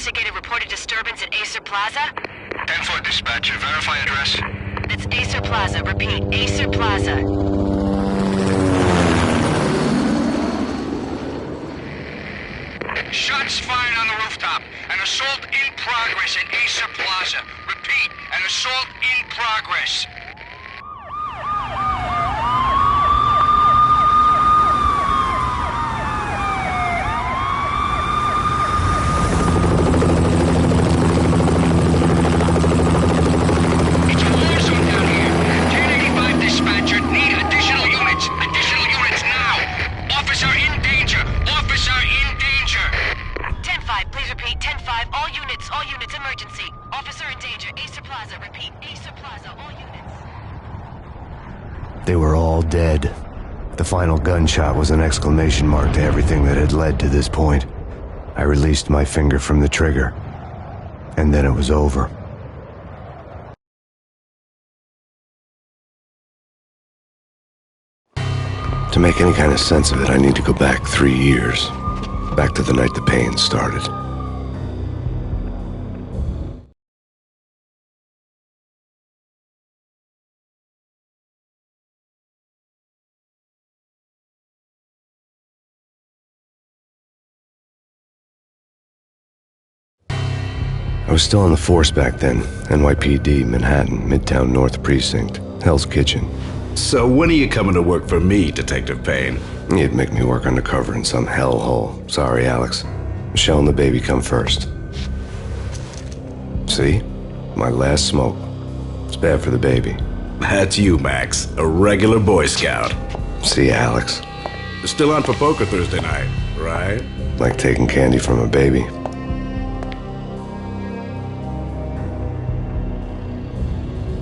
investigated reported disturbance at Acer Plaza? 10-4 dispatcher, verify address. That's Acer Plaza. Repeat, Acer Plaza. Shots fired on the rooftop. An assault in progress at Acer Plaza. Repeat, an assault in progress. It's a war zone down here. 1085 dispatcher, need additional units. Additional units now. Officer in danger. Officer in danger. 10-5, please repeat. 10-5, all units, emergency. Officer in danger, Acer Plaza. Repeat, Acer Plaza, all units. They were all dead. The final gunshot was an exclamation mark to everything that had led to this point. I released my finger from the trigger, and then it was over. To make any kind of sense of it, I need to go back 3 years. Back to the night the pain started. I was still on the force back then. NYPD, Manhattan, Midtown North Precinct, Hell's Kitchen. So when are you coming to work for me, Detective Payne? You'd make me work undercover in some hellhole. Sorry, Alex. Michelle and the baby come first. See? My last smoke. It's bad for the baby. That's you, Max. A regular Boy Scout. See, Alex. Still on for poker Thursday night, right? Like taking candy from a baby.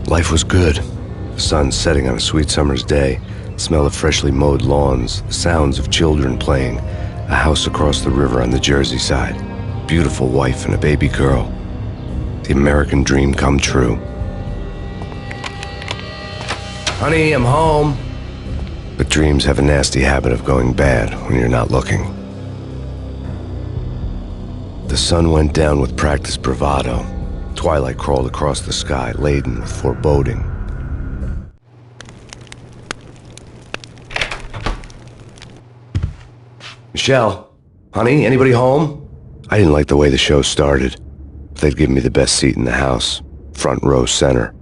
Life was good. The sun setting on a sweet summer's day, the smell of freshly mowed lawns, the sounds of children playing, a house across the river on the Jersey side, beautiful wife and a baby girl. The American dream come true. Honey, I'm home. But dreams have a nasty habit of going bad when you're not looking. The sun went down with practiced bravado. Twilight crawled across the sky, laden with foreboding. Michelle, honey, anybody home? I didn't like the way the show started. They'd give me the best seat in the house, front row center.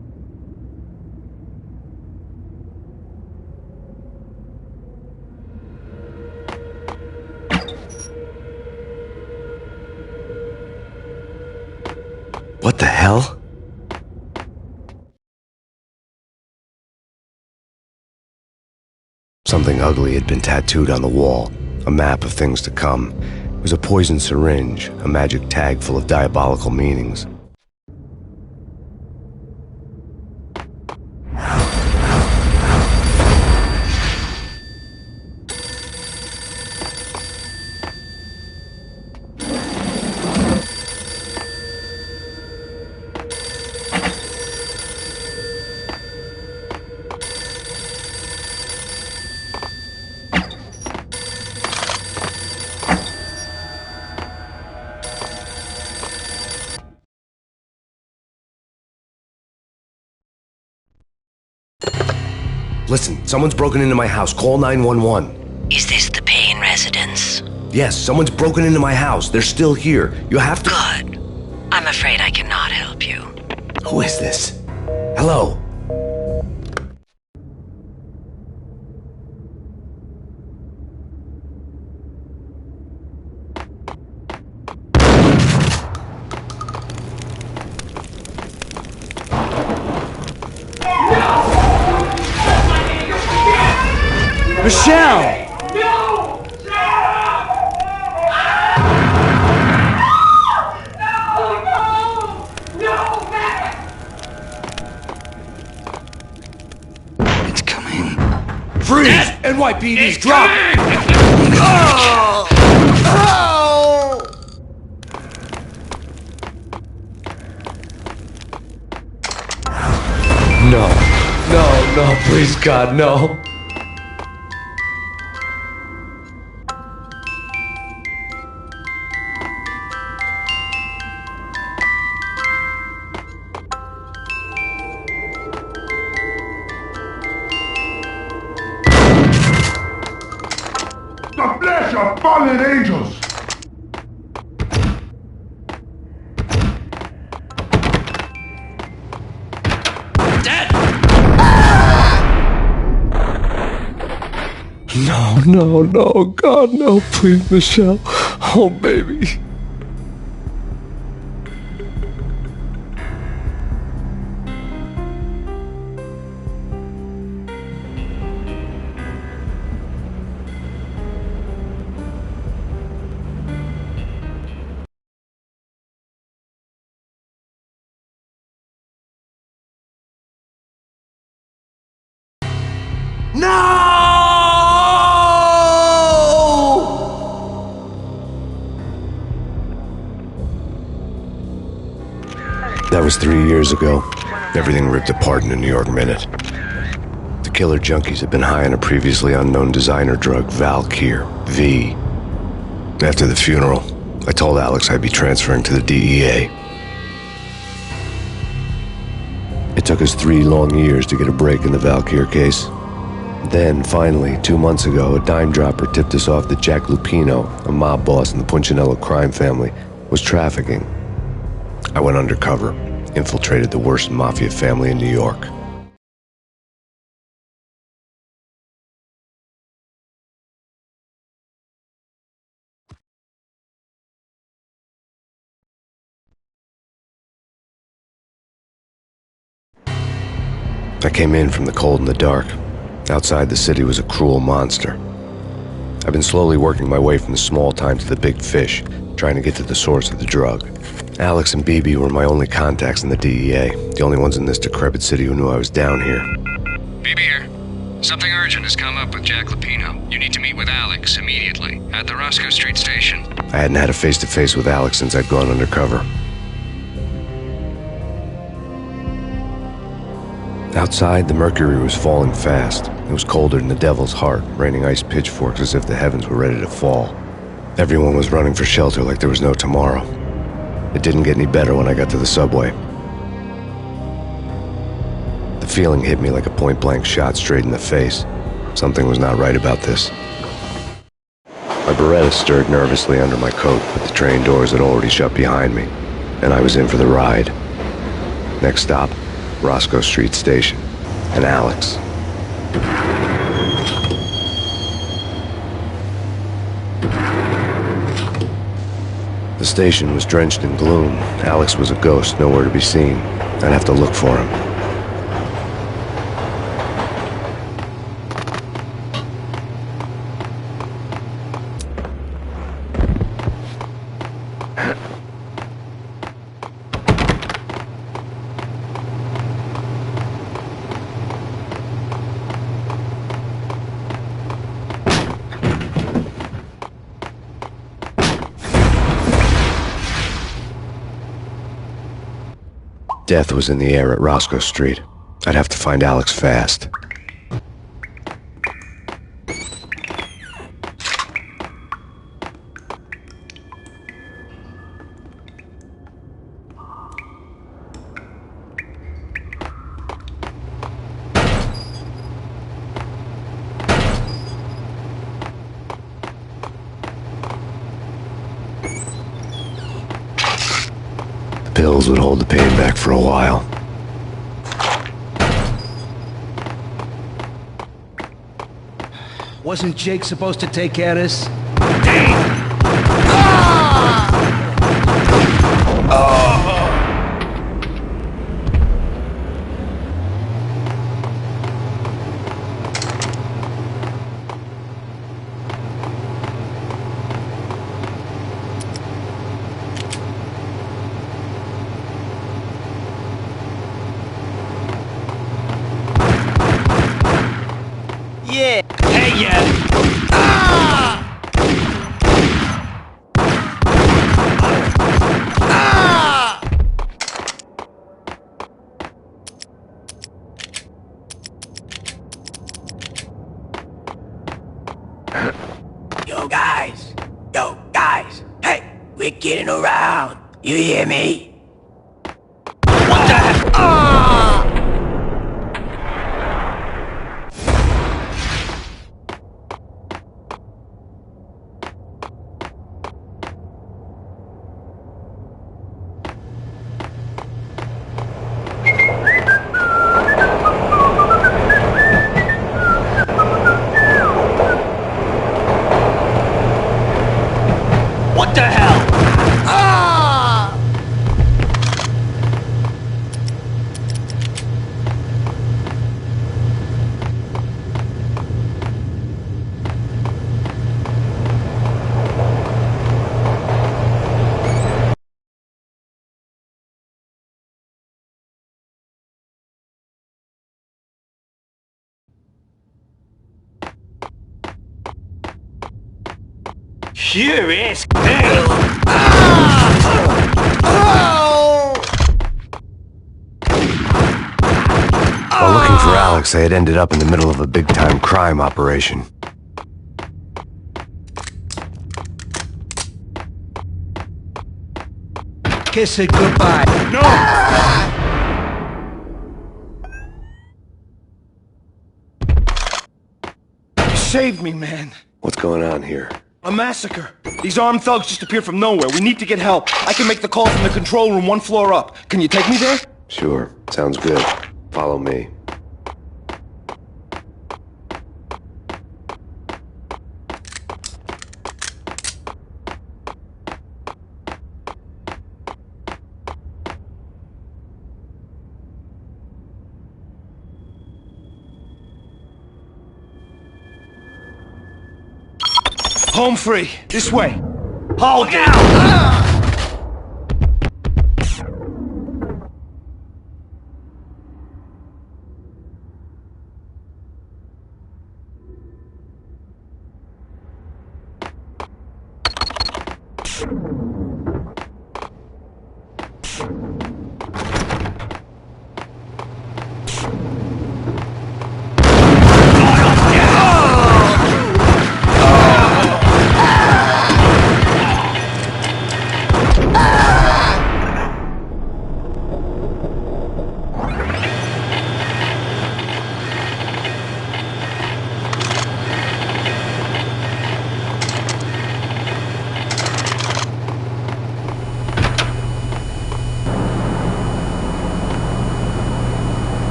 What the hell? Something ugly had been tattooed on the wall, a map of things to come. It was a poison syringe, a magic tag full of diabolical meanings. Listen, someone's broken into my house. Call 911. Is this the Payne residence? Yes, someone's broken into my house. They're still here. You have to— Good. I'm afraid I cannot help you. Who is this? Hello? Michelle! No! No, Max! It's coming. Freeze! NYPD's drop! Oh! Oh! No, please God, no. bunch of fallen angels! No, no, no, God, no, please, Michelle. Oh, baby. That was 3 years ago. Everything ripped apart in a New York minute. The killer junkies had been high on a previously unknown designer drug, Valkyr, V. After the funeral, I told Alex I'd be transferring to the DEA. It took us 3 long years to get a break in the Valkyr case. Then, finally, 2 months ago, a dime dropper tipped us off that Jack Lupino, a mob boss in the Punchinello crime family, was trafficking. I went undercover, infiltrated the worst mafia family in New York. I came in from the cold and the dark. Outside the city was a cruel monster. I've been slowly working my way from the small time to the big fish, trying to get to the source of the drug. Alex and BB were my only contacts in the DEA, the only ones in this decrepit city who knew I was down here. BB here. Something urgent has come up with Jack Lupino. You need to meet with Alex immediately at the Roscoe Street station. I hadn't had a face-to-face with Alex since I'd gone undercover. Outside, the mercury was falling fast. It was colder than the devil's heart, raining ice pitchforks as if the heavens were ready to fall. Everyone was running for shelter like there was no tomorrow. It didn't get any better when I got to the subway. The feeling hit me like a point-blank shot straight in the face. Something was not right about this. My Beretta stirred nervously under my coat, but the train doors had already shut behind me, and I was in for the ride. Next stop, Roscoe Street Station, and Alex. The station was drenched in gloom. Alex was a ghost, nowhere to be seen. I'd have to look for him. Death was in the air at Roscoe Street. I'd have to find Alex fast. Pills would hold the pain back for a while. Wasn't Jake supposed to take care of this? Yeah. Hey, yeah. Ah! Ah! Yo guys, hey, we're getting around. You hear me? What the heck? Ah! Sure is. While looking for Alex, I had ended up in the middle of a big-time crime operation. Kiss it goodbye. No! You saved me, man. What's going on here? A massacre. These armed thugs just appeared from nowhere. We need to get help. I can make the call from the control room 1 floor up. Can you take me there? Sure, sounds good. Follow me. Home free. This way. Hold out!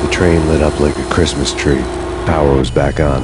The train lit up like a Christmas tree. Power was back on.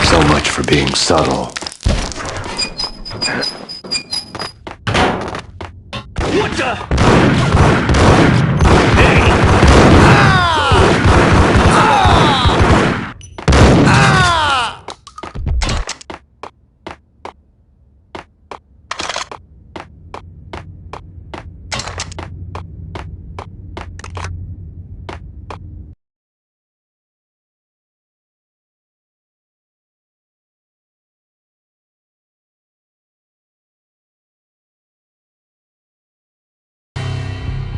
So much for being subtle. What the?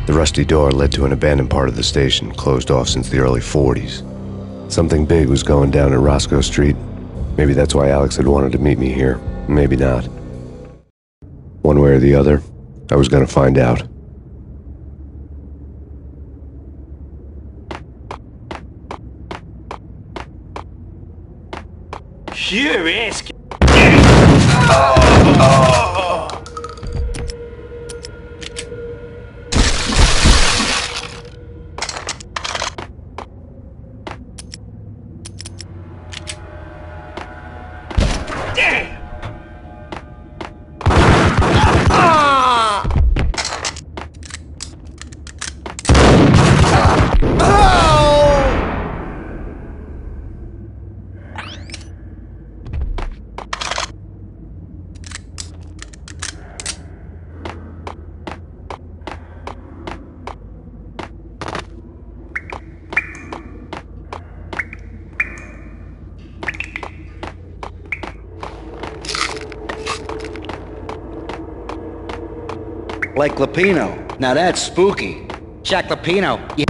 The rusty door led to an abandoned part of the station, closed off since the early 40s. Something big was going down at Roscoe Street. Maybe that's why Alex had wanted to meet me here. Maybe not. One way or the other, I was gonna find out. Sure is. Like Lapino. Now that's spooky. Jack Lapino. Yeah.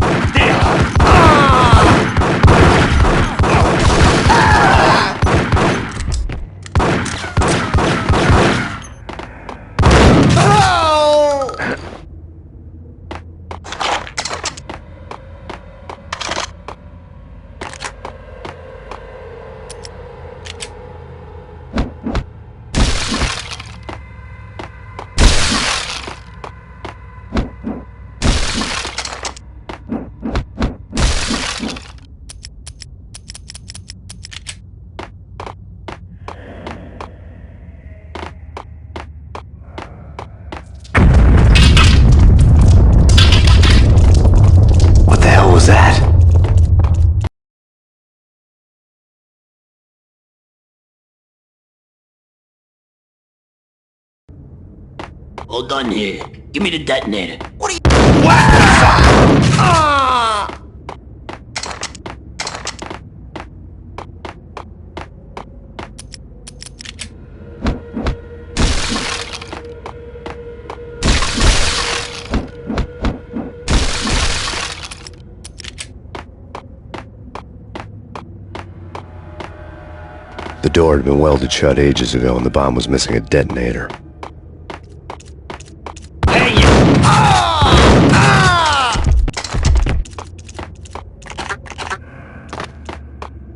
Hold on here. Give me the detonator. What are you... The door had been welded shut ages ago and the bomb was missing a detonator. Hey, you...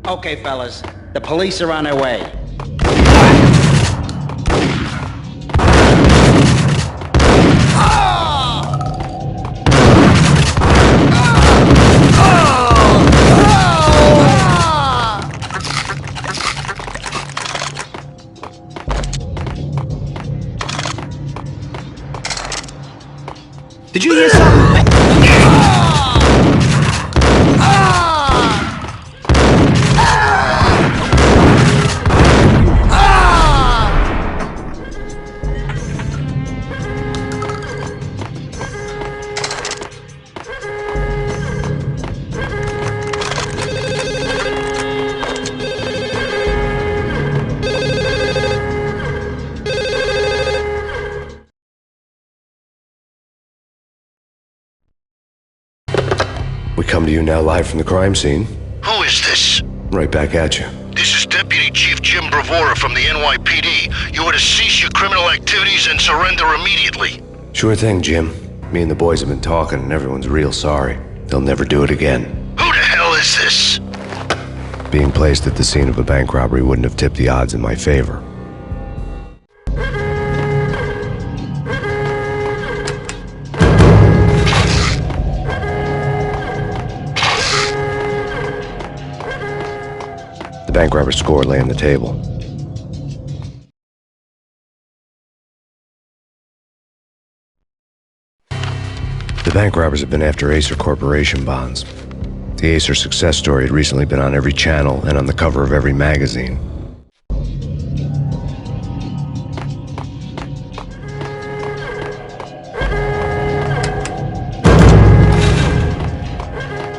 Okay, fellas. The police are on their way. Did you hear something? We come to you now live from the crime scene. Who is this? Right back at you. This is Deputy Chief Jim Bravura from the NYPD. You are to cease your criminal activities and surrender immediately. Sure thing, Jim. Me and the boys have been talking and everyone's real sorry. They'll never do it again. Who the hell is this? Being placed at the scene of a bank robbery wouldn't have tipped the odds in my favor. The bank robber's score lay on the table. The bank robbers have been after Acer Corporation bonds. The Acer success story had recently been on every channel and on the cover of every magazine.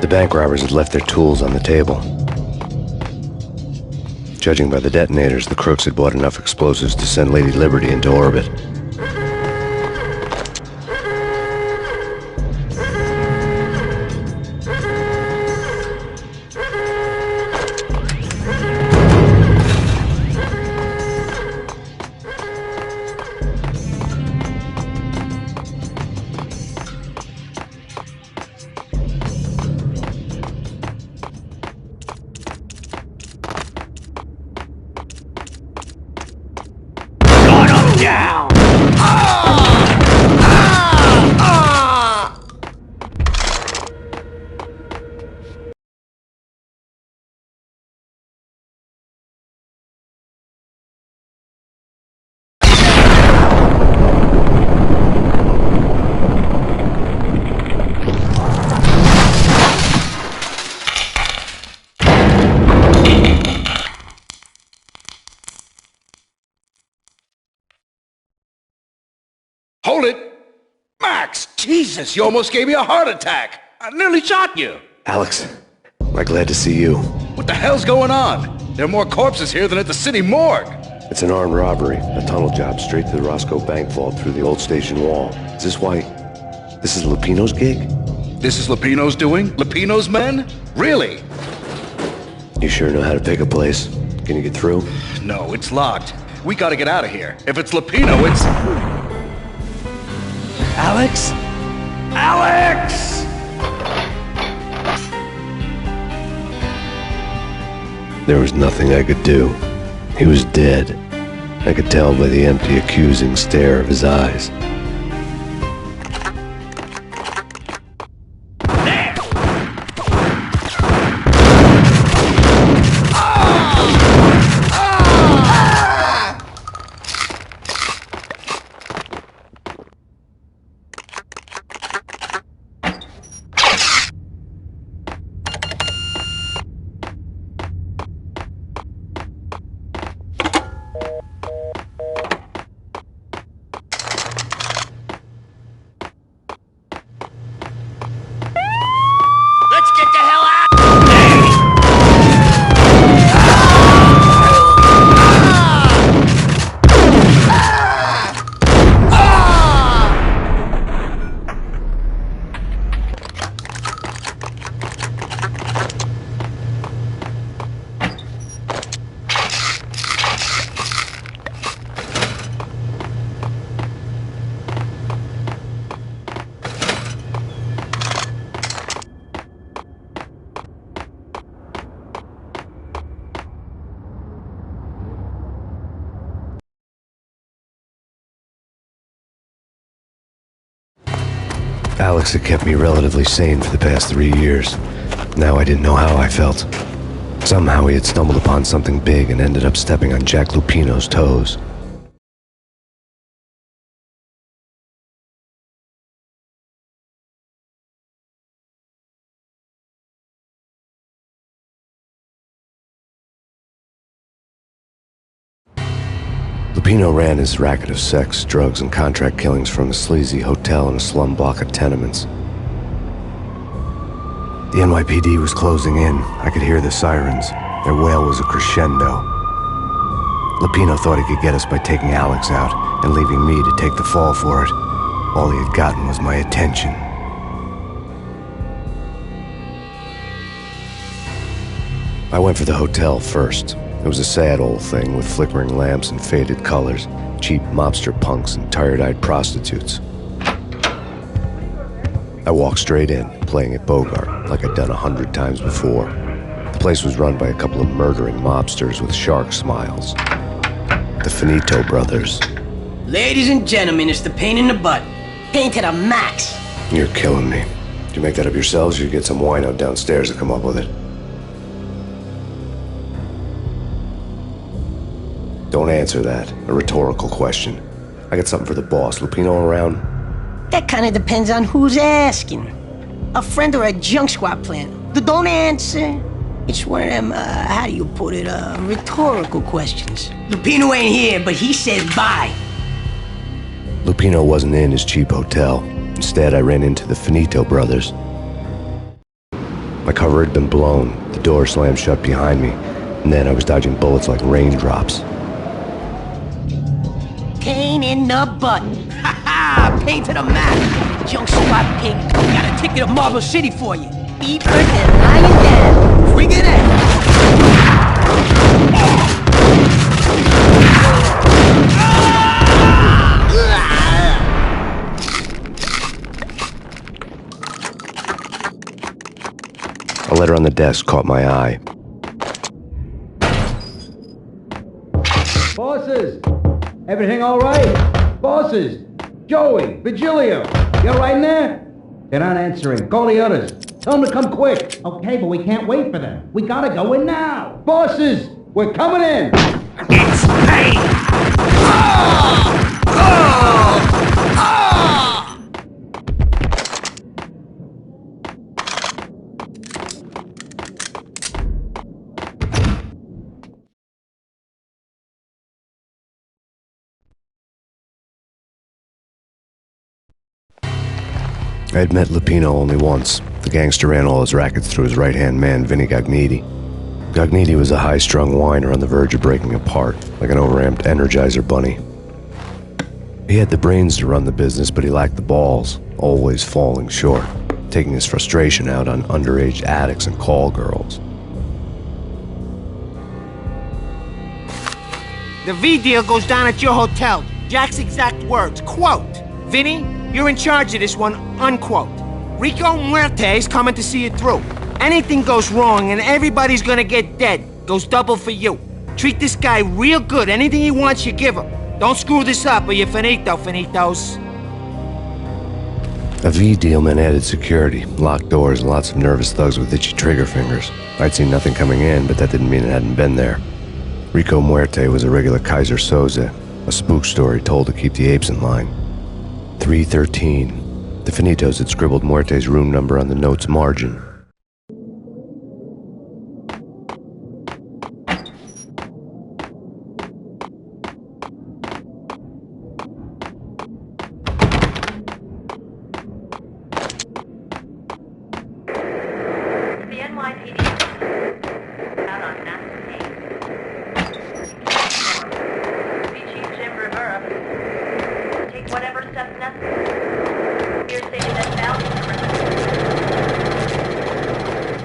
The bank robbers had left their tools on the table. Judging by the detonators, the crooks had bought enough explosives to send Lady Liberty into orbit. Down! Hold it! Max! Jesus, you almost gave me a heart attack! I nearly shot you! Alex, I'm glad to see you. What the hell's going on? There are more corpses here than at the city morgue! It's an armed robbery, a tunnel job straight to the Roscoe Bank vault through the old station wall. Is this why... this is Lupino's gig? This is Lupino's doing? Lupino's men? Really? You sure know how to pick a place? Can you get through? No, it's locked. We gotta get out of here. If it's Lupino, it's... Alex? Alex! There was nothing I could do. He was dead. I could tell by the empty, accusing stare of his eyes. Alex had kept me relatively sane for the past 3 years. Now I didn't know how I felt. Somehow he had stumbled upon something big and ended up stepping on Jack Lupino's toes. Lupino ran his racket of sex, drugs, and contract killings from a sleazy hotel in a slum block of tenements. The NYPD was closing in. I could hear the sirens. Their wail was a crescendo. Lupino thought he could get us by taking Alex out and leaving me to take the fall for it. All he had gotten was my attention. I went for the hotel first. It was a sad old thing with flickering lamps and faded colors, cheap mobster punks and tired-eyed prostitutes. I walked straight in, playing at Bogart, like I'd done 100 times before. The place was run by a couple of murdering mobsters with shark smiles. The Finito brothers. Ladies and gentlemen, it's the pain in the butt. Pain to the max. You're killing me. Did you make that up yourselves, or you get some wino downstairs to come up with it? Don't answer that. A rhetorical question. I got something for the boss. Lupino around? That kind of depends on who's asking. A friend or a junk squad plan. Don't answer. It's one of them, how do you put it, rhetorical questions. Lupino ain't here, but he says bye. Lupino wasn't in his cheap hotel. Instead, I ran into the Finito brothers. My cover had been blown. The door slammed shut behind me. And then I was dodging bullets like raindrops. Pain in the butt. Ha ha! Pain to the max. Junk squad pig. Got a ticket to Marble City for you. Beaver and lying down. Bring it in. A letter on the desk caught my eye. Bosses! Everything all right? Bosses! Joey! Vigilio! You all right in there? They're not answering. Call the others. Tell them to come quick. Okay, but we can't wait for them. We gotta go in now. Bosses! We're coming in! It's pain! I had met Lupino only once. The gangster ran all his rackets through his right-hand man, Vinny Gagniti. Gagniti was a high-strung whiner on the verge of breaking apart, like an overamped Energizer bunny. He had the brains to run the business, but he lacked the balls, always falling short, taking his frustration out on underage addicts and call girls. The V deal goes down at your hotel. Jack's exact words, quote, "Vinny, you're in charge of this one," unquote. Rico Muerte's coming to see it through. Anything goes wrong and everybody's gonna get dead. Goes double for you. Treat this guy real good. Anything he wants, you give him. Don't screw this up or you're finito, finitos. A V deal meant added security, locked doors, and lots of nervous thugs with itchy trigger fingers. I'd seen nothing coming in, but that didn't mean it hadn't been there. Rico Muerte was a regular Kaiser Soze, a spook story told to keep the apes in line. 313. The Finitos had scribbled Muerte's room number on the note's margin. The NYPD out on Max Payne. Chief Jim Rivera. Take whatever steps necessary. Here's stated that Valley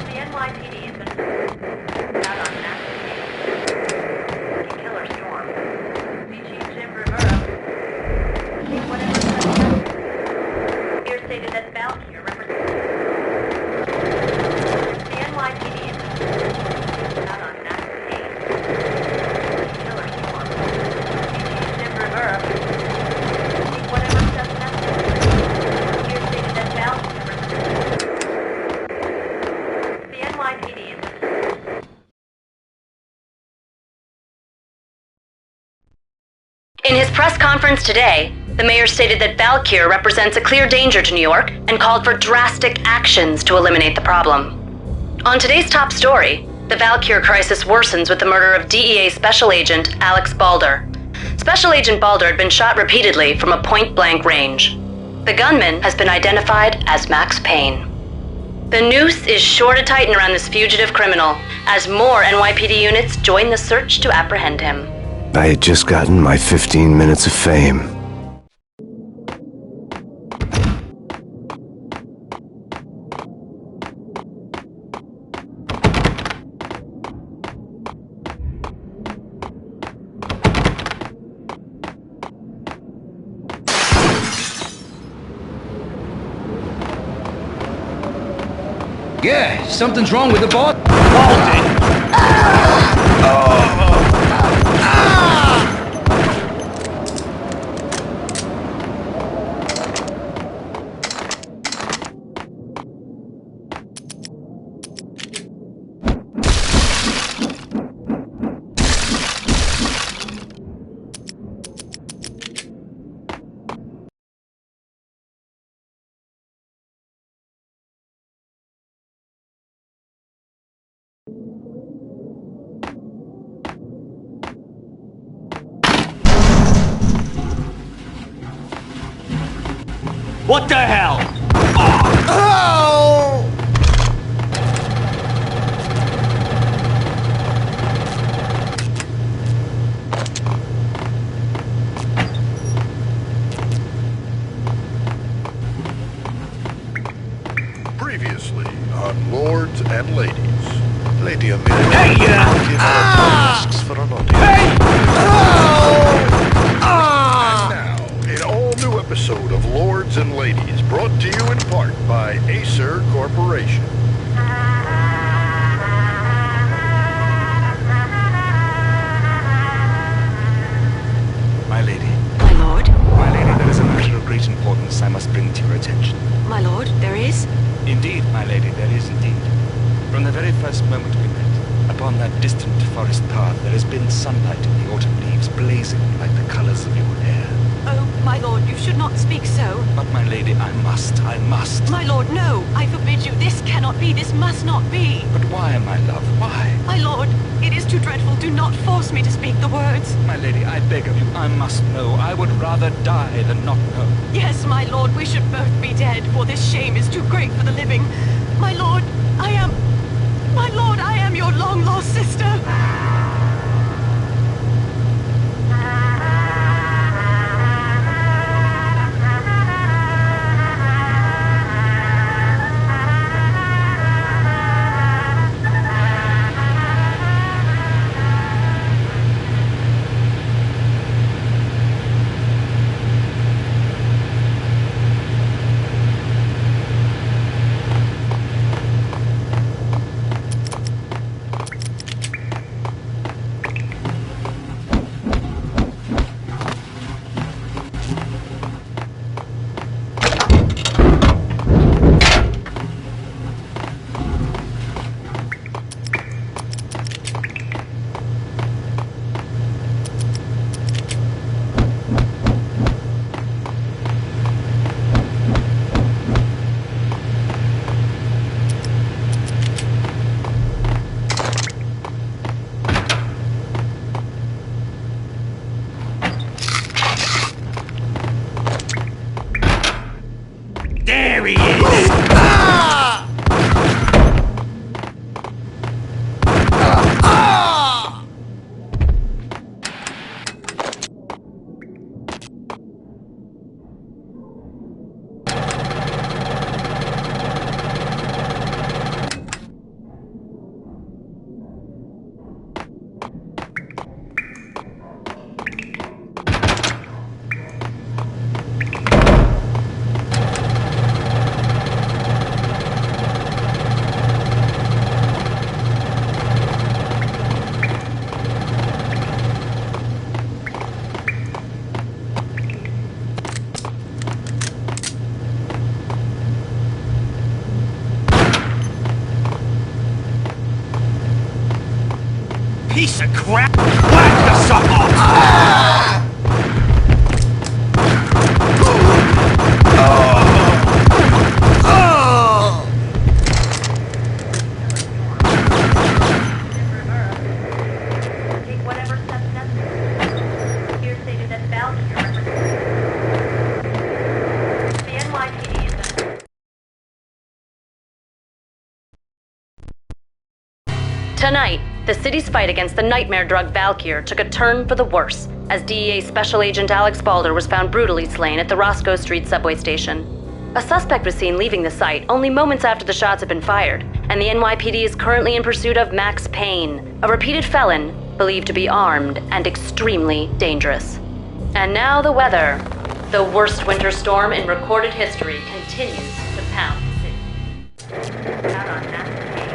the NYPD has been out on Max Payne. Killer storm. Chief Jim Rivera. Take whatever steps necessary. Here's stated that Valley here represents the NYPD is out on Max Payne. Killer storm. Jim Rivera. Take whatever steps necessary. conference today, the mayor stated that Valkyr represents a clear danger to New York and called for drastic actions to eliminate the problem. On today's top story, the Valkyr crisis worsens with the murder of DEA Special Agent Alex Balder. Special Agent Balder had been shot repeatedly from a point-blank range. The gunman has been identified as Max Payne. The noose is sure to tighten around this fugitive criminal as more NYPD units join the search to apprehend him. I had just gotten my 15 minutes of fame. Yeah, something's wrong with the ball. What the hell? Oh! Previously on Lords and Ladies. Lady Amelia Hey, give out tasks for an audience. Hey! Oh! And now, an all-new episode of Lords and Ladies, brought to you in part by Acer Corporation. My lady. My lord? My lady, there is a matter of great importance I must bring to your attention. My lord, there is? Indeed, my lady, there is indeed. From the very first moment we met, upon that distant forest path, there has been sunlight in the autumn leaves blazing like the colors of your hair. Oh, my lord, you should not speak so. But, my lady, I must. My lord, no. I forbid you. This cannot be. This must not be. But why, my love, why? My lord, it is too dreadful. Do not force me to speak the words. My lady, I beg of you, I must know. I would rather die than not know. Yes, my lord, we should both be dead, for this shame is too great for the living. My lord, I am your long-lost sister. There he is! Piece of crap! Whack the sucker! Tonight, the city's fight against the nightmare drug Valkyr took a turn for the worse, as DEA Special Agent Alex Balder was found brutally slain at the Roscoe Street subway station. A suspect was seen leaving the site only moments after the shots had been fired, and the NYPD is currently in pursuit of Max Payne, a repeated felon believed to be armed and extremely dangerous. And now the weather. The worst winter storm in recorded history continues to pound the city. Out on Max Payne.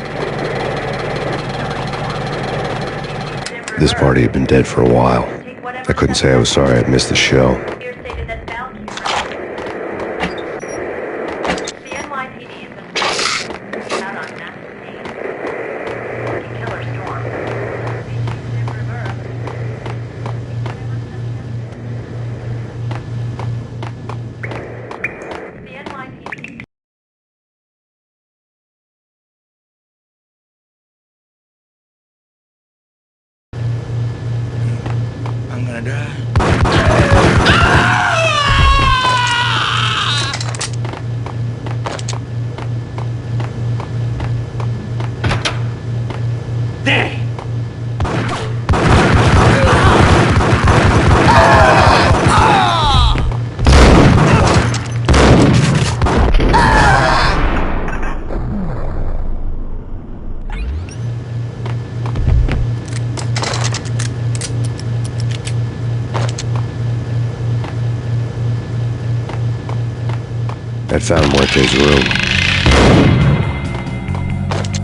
This party had been dead for a while. I couldn't say I was sorry I'd missed the show. I'm gonna die. There! I'd found Muerte's room.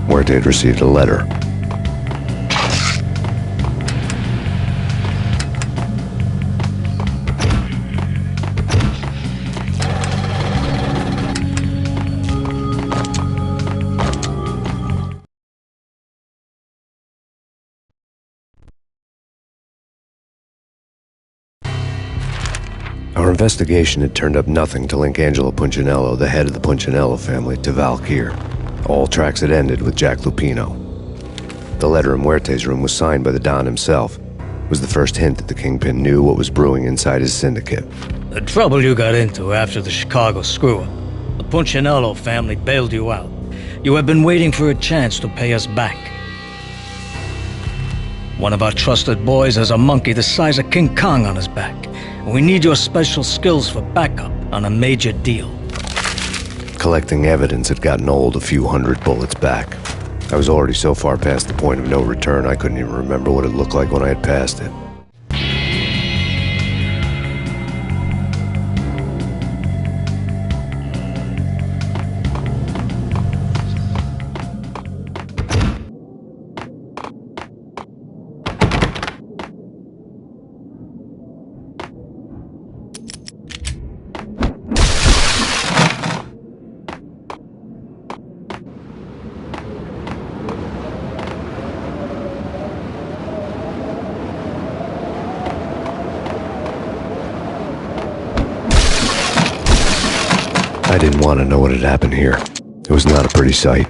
Muerte had received a letter. Our investigation had turned up nothing to link Angelo Punchinello, the head of the Punchinello family, to Valkyr. All tracks had ended with Jack Lupino. The letter in Muerte's room was signed by the Don himself. It was the first hint that the Kingpin knew what was brewing inside his syndicate. The trouble you got into after the Chicago screw-up. The Punchinello family bailed you out. You have been waiting for a chance to pay us back. One of our trusted boys has a monkey the size of King Kong on his back. We need your special skills for backup on a major deal. Collecting evidence had gotten old a few hundred bullets back. I was already so far past the point of no return I couldn't even remember what it looked like when I had passed it. I didn't want to know what had happened here. It was not a pretty sight.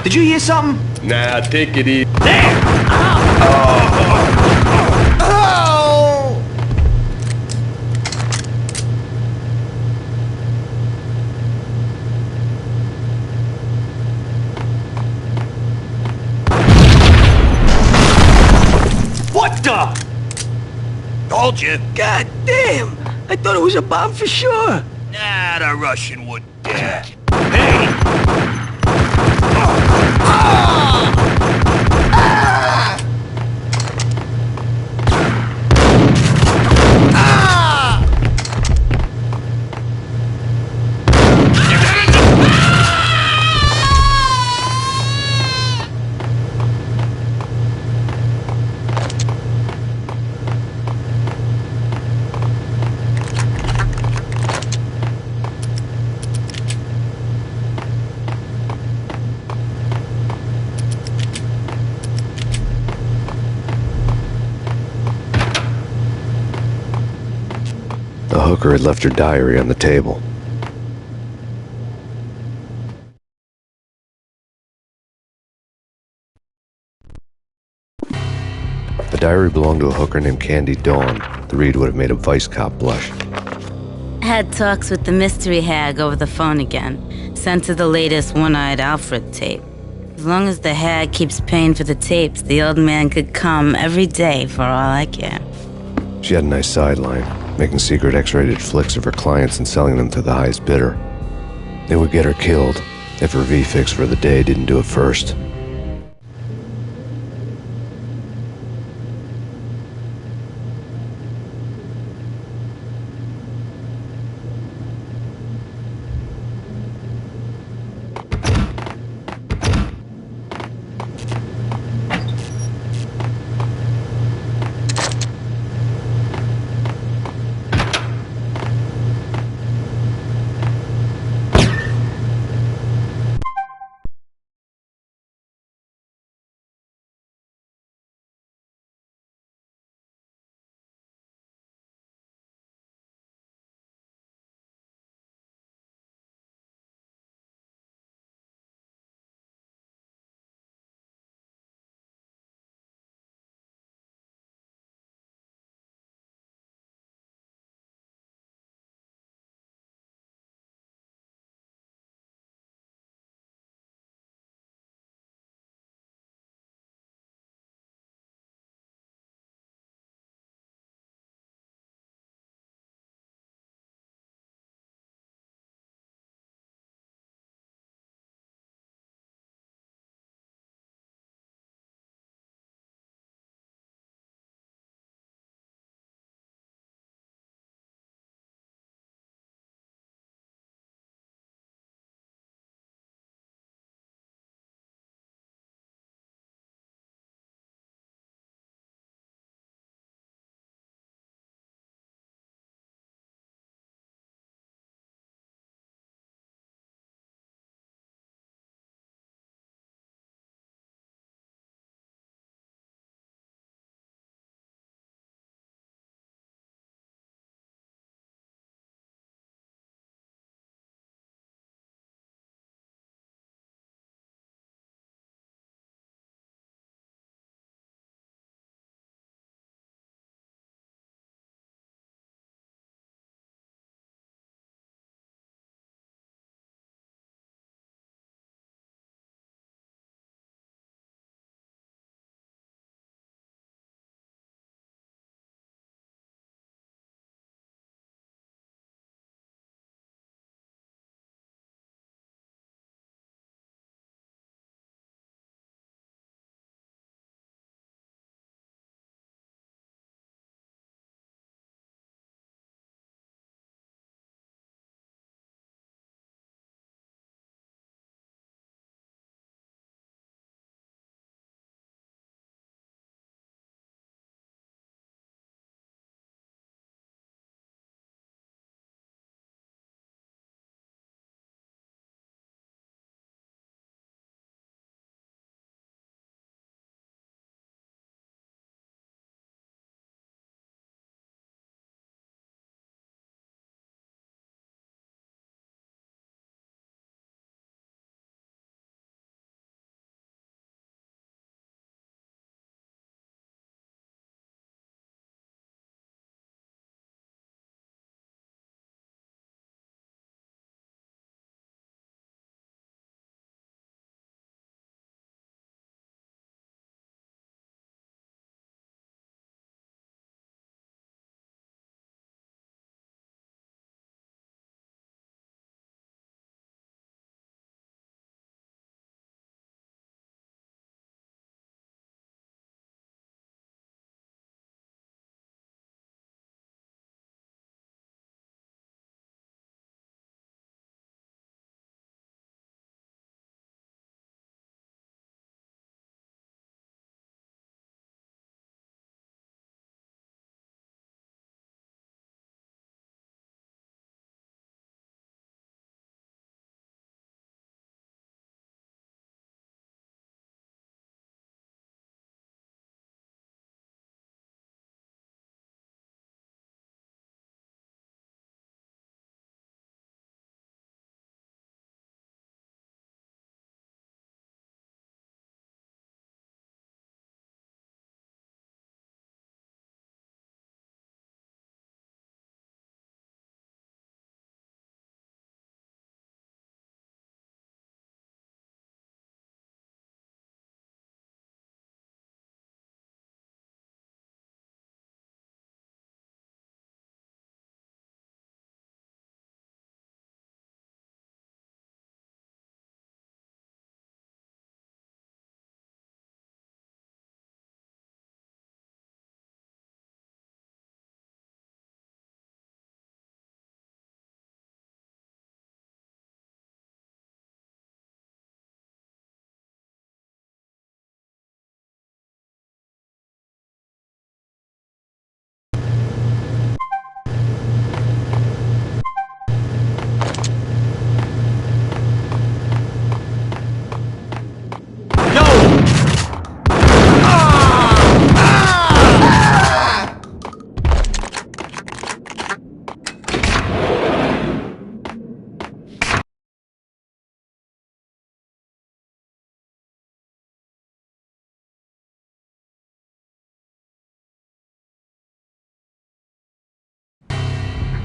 Did you hear something? Nah, take it easy. There! Oh! What the? Told you. God damn! I thought it was a bomb for sure. Nah, the Russian would dare. Hey! The hooker had left her diary on the table. The diary belonged to a hooker named Candy Dawn. The read would have made a vice cop blush. Had talks with the mystery hag over the phone again. Sent her the latest One-Eyed Alfred tape. As long as the hag keeps paying for the tapes, the old man could come every day for all I care. She had a nice sideline, making secret X-rated flicks of her clients and selling them to the highest bidder. It would get her killed if her V-fix for the day didn't do it first.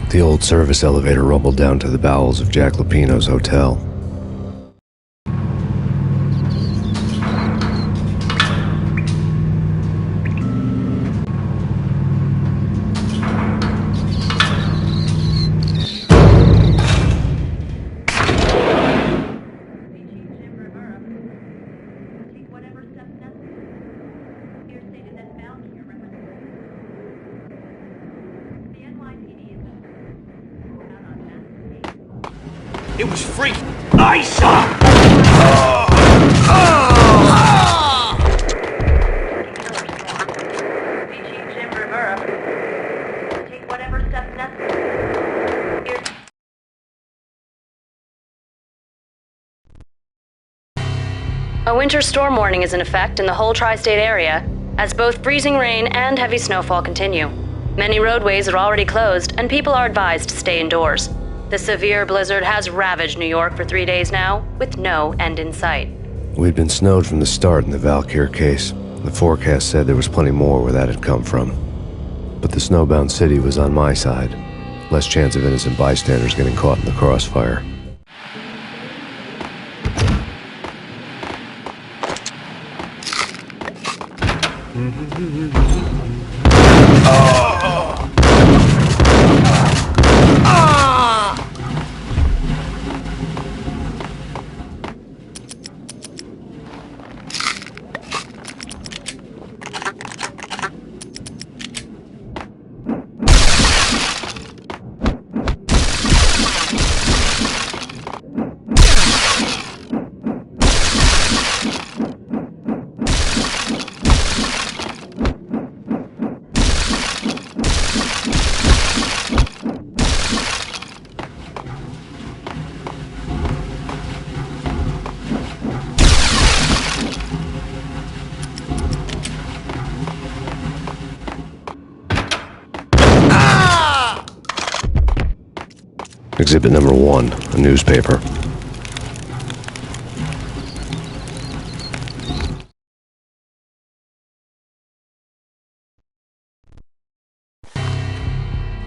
The old service elevator rumbled down to the bowels of Jack Lupino's hotel. Take whatever steps necessary. Here stated that bound here the NYPD is out on Max Payne. It was free. I saw. Jim Rivera. Take whatever steps necessary. Here. A winter storm warning is in effect in the whole tri-state area, as both freezing rain and heavy snowfall continue. Many roadways are already closed, and people are advised to stay indoors. The severe blizzard has ravaged New York for 3 days now, with no end in sight. We'd been snowed from the start in the Valkyr case. The forecast said there was plenty more where that had come from. But the snowbound city was on my side. Less chance of innocent bystanders getting caught in the crossfire. Exhibit number 1, a newspaper.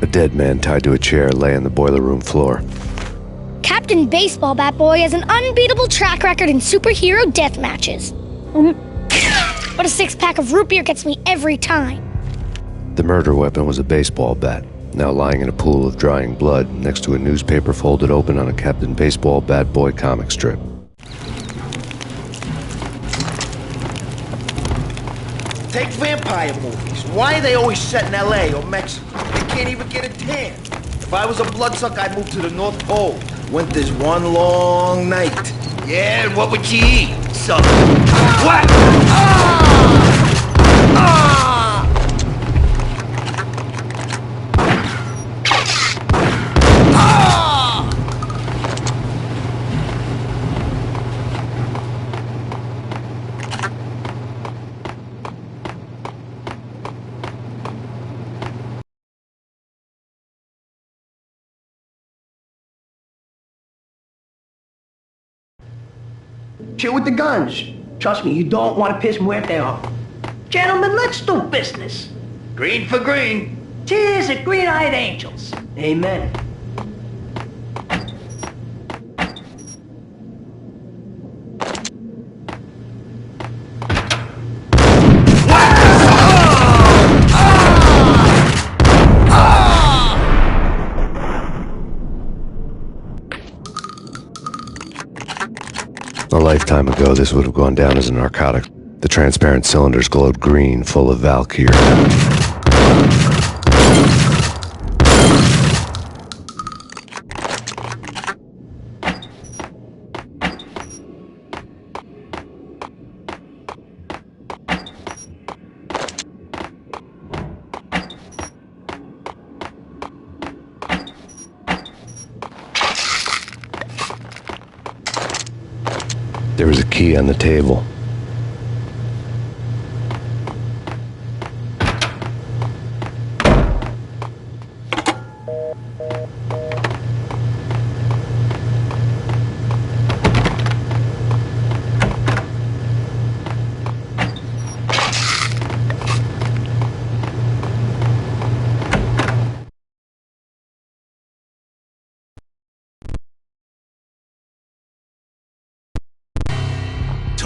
A dead man tied to a chair lay on the boiler room floor. Captain Baseball Bat Boy has an unbeatable track record in superhero death matches. But a 6-pack of root beer gets me every time. The murder weapon was a baseball bat, now lying in a pool of drying blood next to a newspaper folded open on a Captain Baseball Bat Boy comic strip. Take vampire movies. Why are they always set in LA or Mexico? They can't even get a tan. If I was a bloodsucker, I'd move to the North Pole. Winter's one long night. Yeah, and what would you eat? Some... What? Chill with the guns. Trust me, you don't want to piss Muerte off. Gentlemen, let's do business. Green for green. Cheers at green-eyed angels. Amen. A lifetime ago, this would have gone down as a narcotic. The transparent cylinders glowed green, full of Valkyr. There was a key on the table.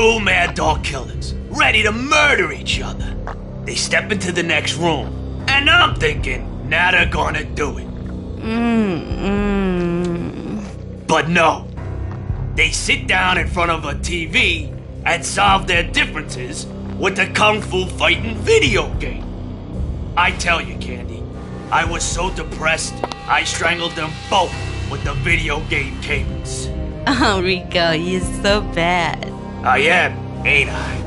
Two mad dog killers, ready to murder each other. They step into the next room, and I'm thinking, now they're gonna do it. But no. They sit down in front of a TV and solve their differences with a kung fu fighting video game. I tell you, Candy, I was so depressed, I strangled them both with the video game cables. Oh, Rico, you're so bad. I am, ain't I?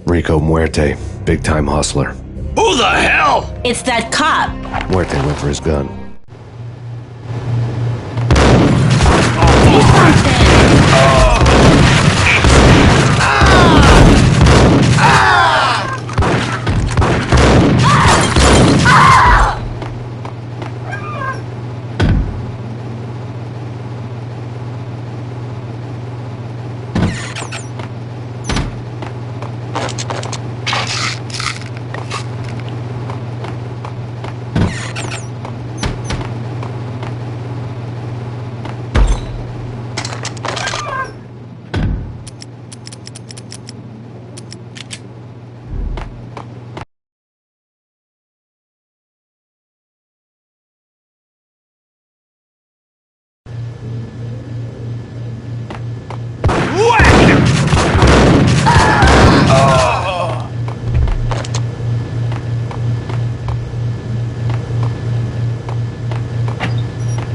Rico Muerte, big-time hustler. Who the hell? It's that cop. Muerte went for his gun.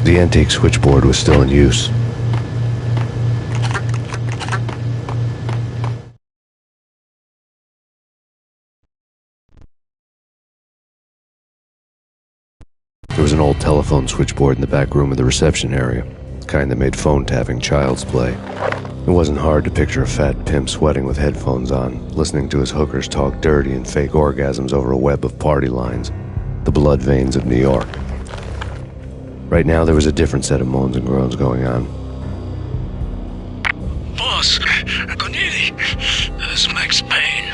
The antique switchboard was still in use. There was an old telephone switchboard in the back room of the reception area, the kind that made phone tapping child's play. It wasn't hard to picture a fat pimp sweating with headphones on, listening to his hookers talk dirty and fake orgasms over a web of party lines, the blood veins of New York. Right now, there was a different set of moans and groans going on. Boss, Unedited, this Max Payne.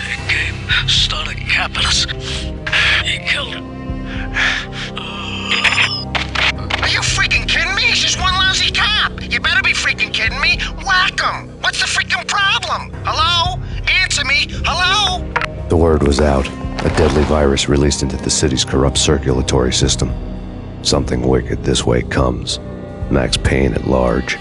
He came, started capping us. He killed him. Are you freaking kidding me? He's just one lousy cop. You better be freaking kidding me. Whack him. What's the freaking problem? Hello? Answer me. Hello? The word was out. A deadly virus released into the city's corrupt circulatory system. Something wicked this way comes. Max Payne at large.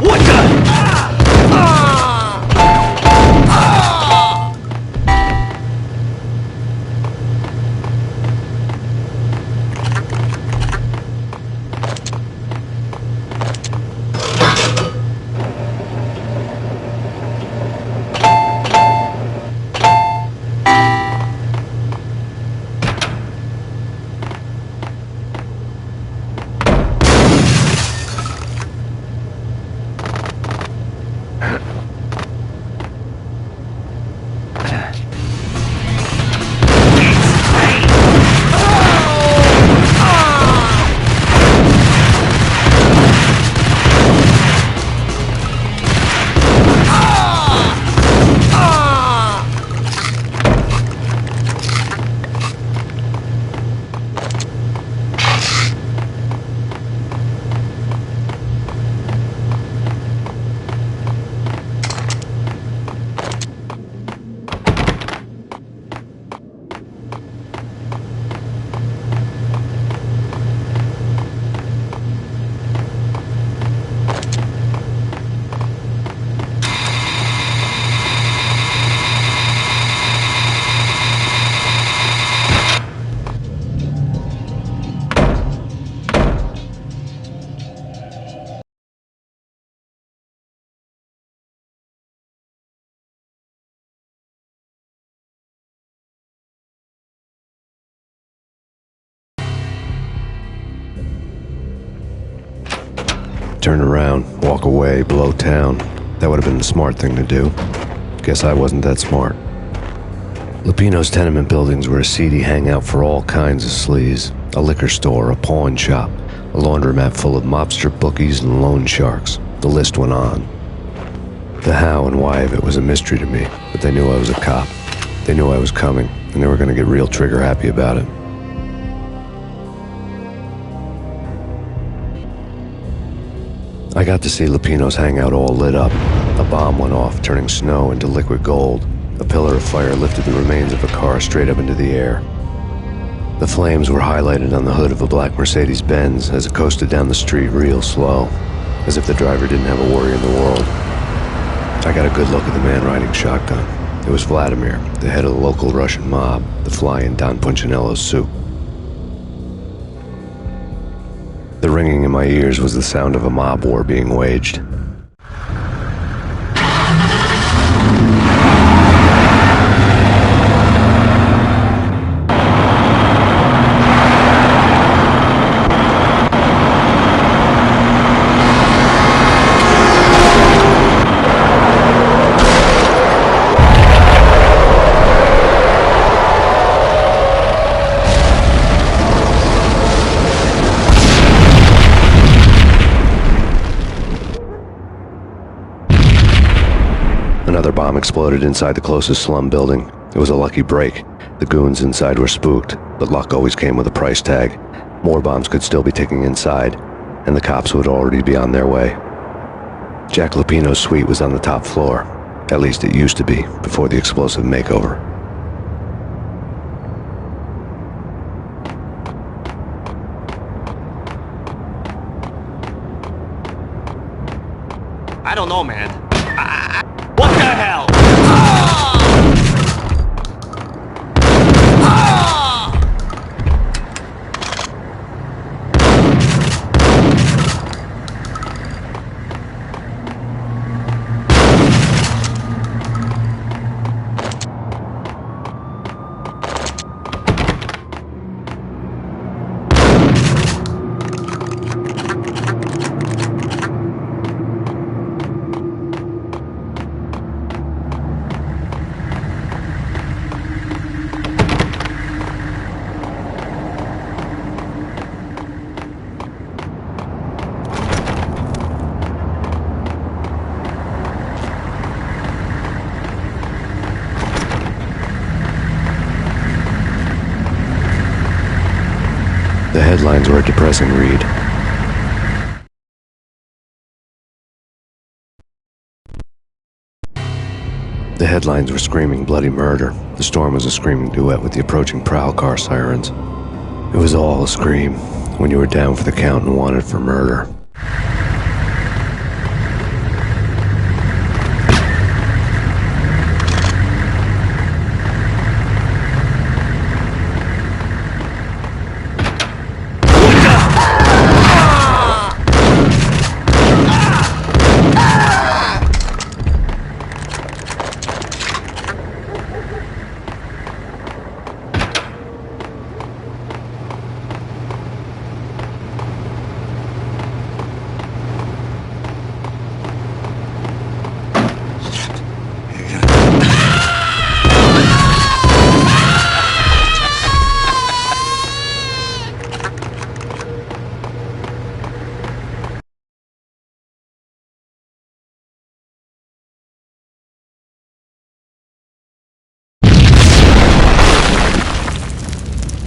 What turn around, walk away, blow town. That would have been the smart thing to do. Guess I wasn't that smart. Lupino's tenement buildings were a seedy hangout for all kinds of sleaze. A liquor store, a pawn shop, a laundromat full of mobster bookies and loan sharks. The list went on. The how and why of it was a mystery to me, but they knew I was a cop. They knew I was coming, and they were going to get real trigger happy about it. I got to see Lupino's hangout all lit up. A bomb went off, turning snow into liquid gold. A pillar of fire lifted the remains of a car straight up into the air. The flames were highlighted on the hood of a black Mercedes-Benz as it coasted down the street real slow, as if the driver didn't have a worry in the world. I got a good look at the man riding shotgun. It was Vladimir, the head of the local Russian mob, the fly in Don Punchinello's soup. The ringing in my ears was the sound of a mob war being waged. Another bomb exploded inside the closest slum building. It was a lucky break. The goons inside were spooked, but luck always came with a price tag. More bombs could still be ticking inside, and the cops would already be on their way. Jack Lupino's suite was on the top floor. At least it used to be, before the explosive makeover. I don't know, man. What the hell? The headlines were a depressing read. The headlines were screaming bloody murder. The storm was a screaming duet with the approaching prowl car sirens. It was all a scream when you were down for the count and wanted for murder.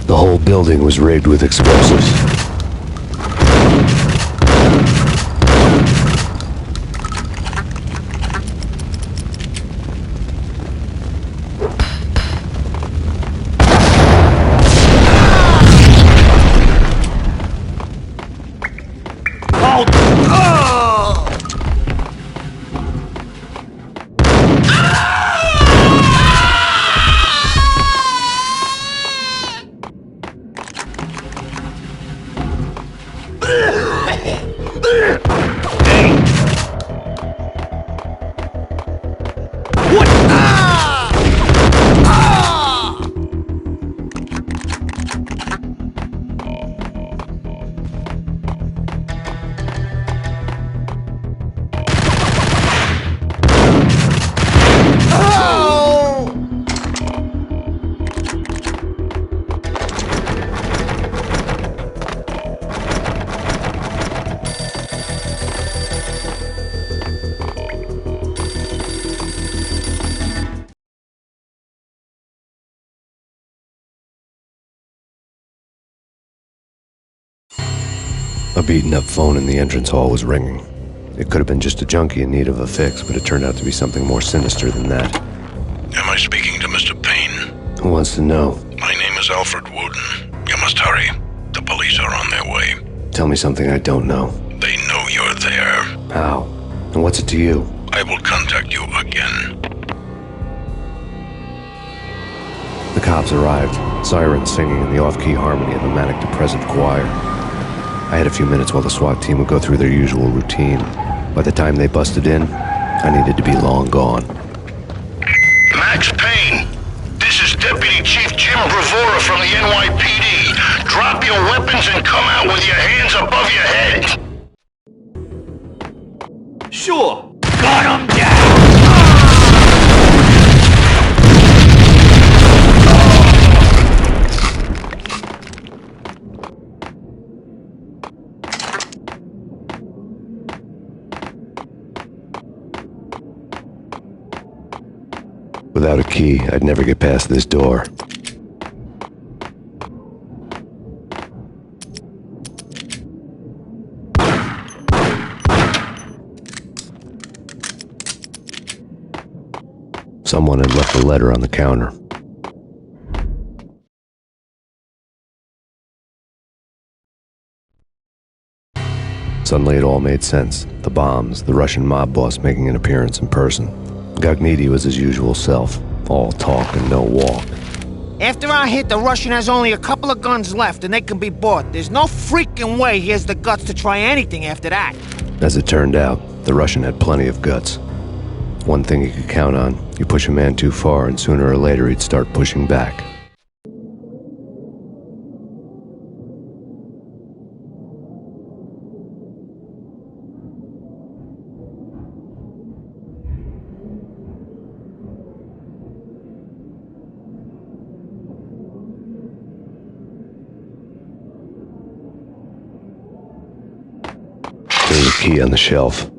The whole building was rigged with explosives. A beaten-up phone in the entrance hall was ringing. It could have been just a junkie in need of a fix, but it turned out to be something more sinister than that. Am I speaking to Mr. Payne? Who wants to know? My name is Alfred Wooden. You must hurry. The police are on their way. Tell me something I don't know. They know you're there. How? And what's it to you? I will contact you again. The cops arrived, sirens singing in the off-key harmony of a manic-depressive choir. I had a few minutes while the SWAT team would go through their usual routine. By the time they busted in, I needed to be long gone. Max Payne, this is Deputy Chief Jim Bravura from the NYPD. Drop your weapons and come out with your hands above your head. Sure. Got him down! Without a key, I'd never get past this door. Someone had left a letter on the counter. Suddenly it all made sense. The bombs, the Russian mob boss making an appearance in person. Gagnidi was his usual self, all talk and no walk. After our hit, the Russian has only a couple of guns left and they can be bought. There's no freaking way he has the guts to try anything after that. As it turned out, the Russian had plenty of guts. One thing you could count on, you push a man too far and sooner or later he'd start pushing back. There's a key on the shelf.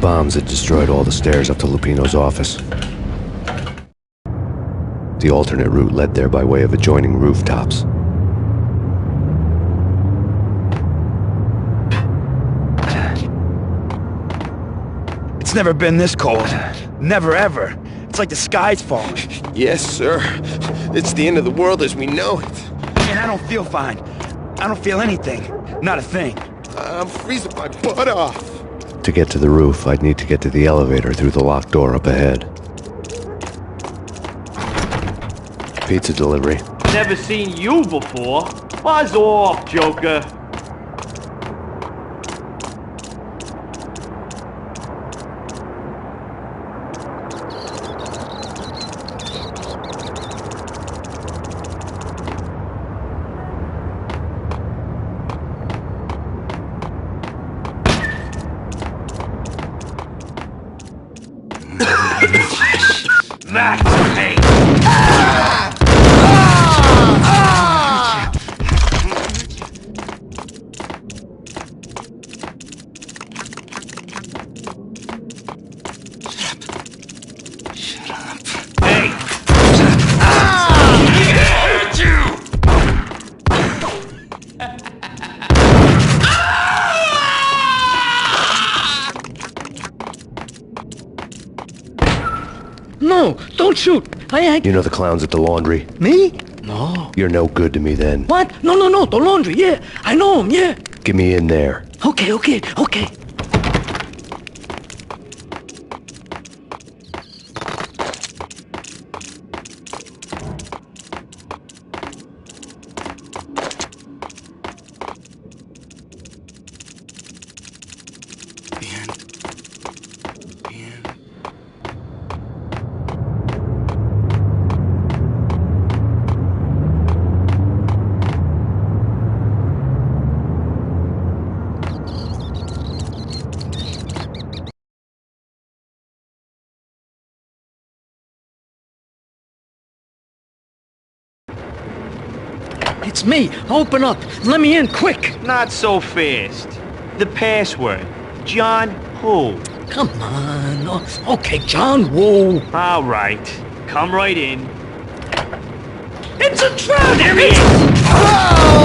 bombs had destroyed all the stairs up to Lupino's office. The alternate route led there by way of adjoining rooftops. It's never been this cold. Never ever. It's like the sky's falling. Yes, sir. It's the end of the world as we know it. And I don't feel fine. I don't feel anything. Not a thing. I'm freezing my butt off. To get to the roof, I'd need to get to the elevator through the locked door up ahead. Pizza delivery. Never seen you before. Buzz off, Joker. Max Payne! No, don't shoot. You know the clowns at the laundry? Me? No. You're no good to me then. What? No, the laundry, yeah. I know him, yeah. Get me in there. Okay. It's me. Open up. Let me in, quick. Not so fast. The password. John who? Come on. Oh, okay, John Woo. All right. Come right in. It's a trap! There he is!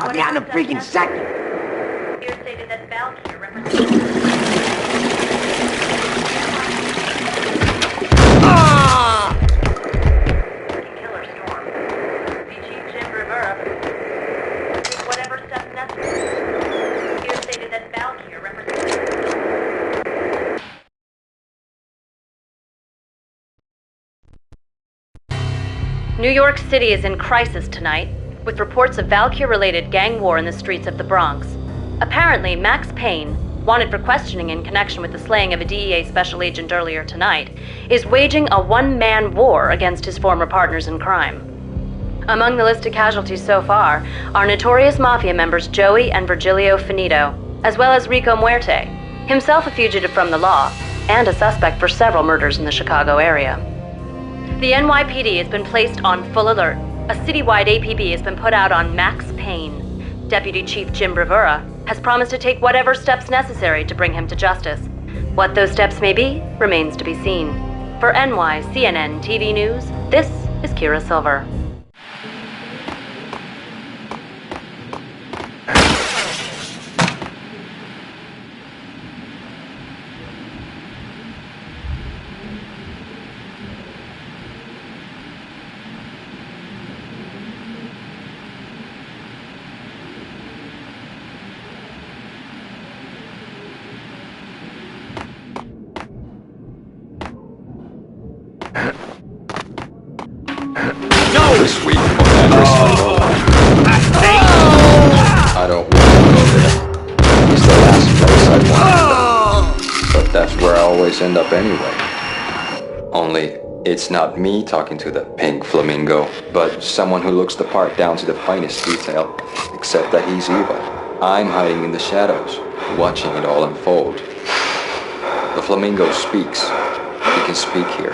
I'll be on a freaking second. Here stated that Valkyrie represents... Killer storm. PG Jim Rivera. Take whatever steps necessary. Here stated that Valkyrie represents... New York City is in crisis tonight, with reports of Valkyrie-related gang war in the streets of the Bronx. Apparently, Max Payne, wanted for questioning in connection with the slaying of a DEA special agent earlier tonight, is waging a one-man war against his former partners in crime. Among the listed casualties so far are notorious mafia members Joey and Virgilio Finito, as well as Rico Muerte, himself a fugitive from the law, and a suspect for several murders in the Chicago area. The NYPD has been placed on full alert. A citywide APB has been put out on Max Payne. Deputy Chief Jim Bravura has promised to take whatever steps necessary to bring him to justice. What those steps may be remains to be seen. For NYCNN TV News, this is Kira Silver. This week on I don't want to go there. It's the last place I want to go. But that's where I always end up anyway. Only, it's not me talking to the pink flamingo, but someone who looks the part down to the finest detail, except that he's evil. I'm hiding in the shadows, watching it all unfold. The flamingo speaks. He can speak here.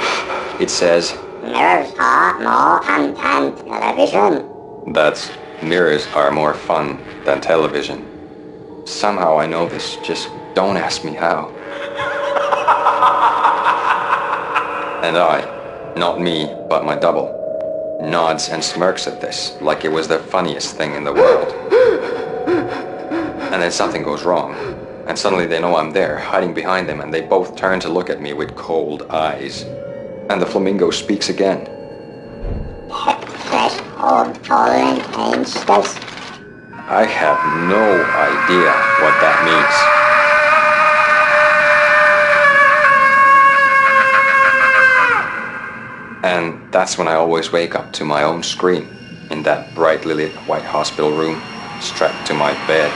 It says, mirrors are more fun than television. That's mirrors are more fun than television. Somehow I know this, just don't ask me how. And I, not me, but my double, nods and smirks at this like it was the funniest thing in the world. And then something goes wrong, and suddenly they know I'm there, hiding behind them, and they both turn to look at me with cold eyes. And the flamingo speaks again. Threshold tolerant pain stress. I have no idea what that means. And that's when I always wake up to my own scream in that brightly lit white hospital room, strapped to my bed.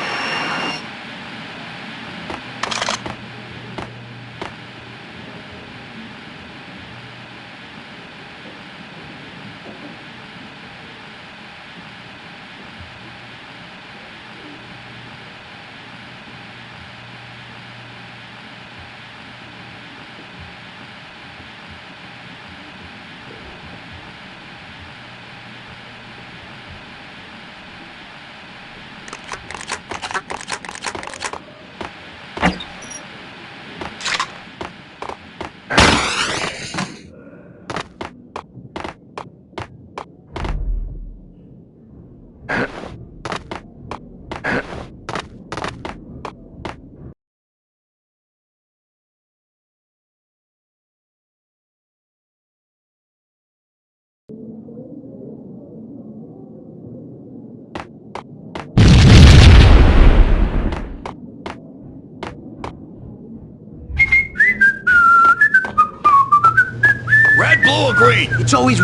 Red, blue, or green? It's always...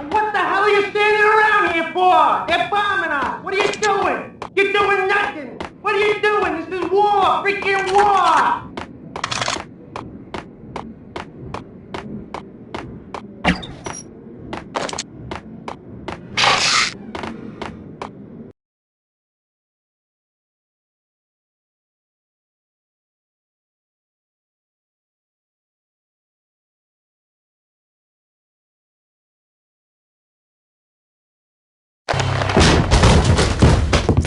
What the hell are you standing around here for? They're bombing us. What are you doing? You're doing nothing. What are you doing? This is war. Freaking war.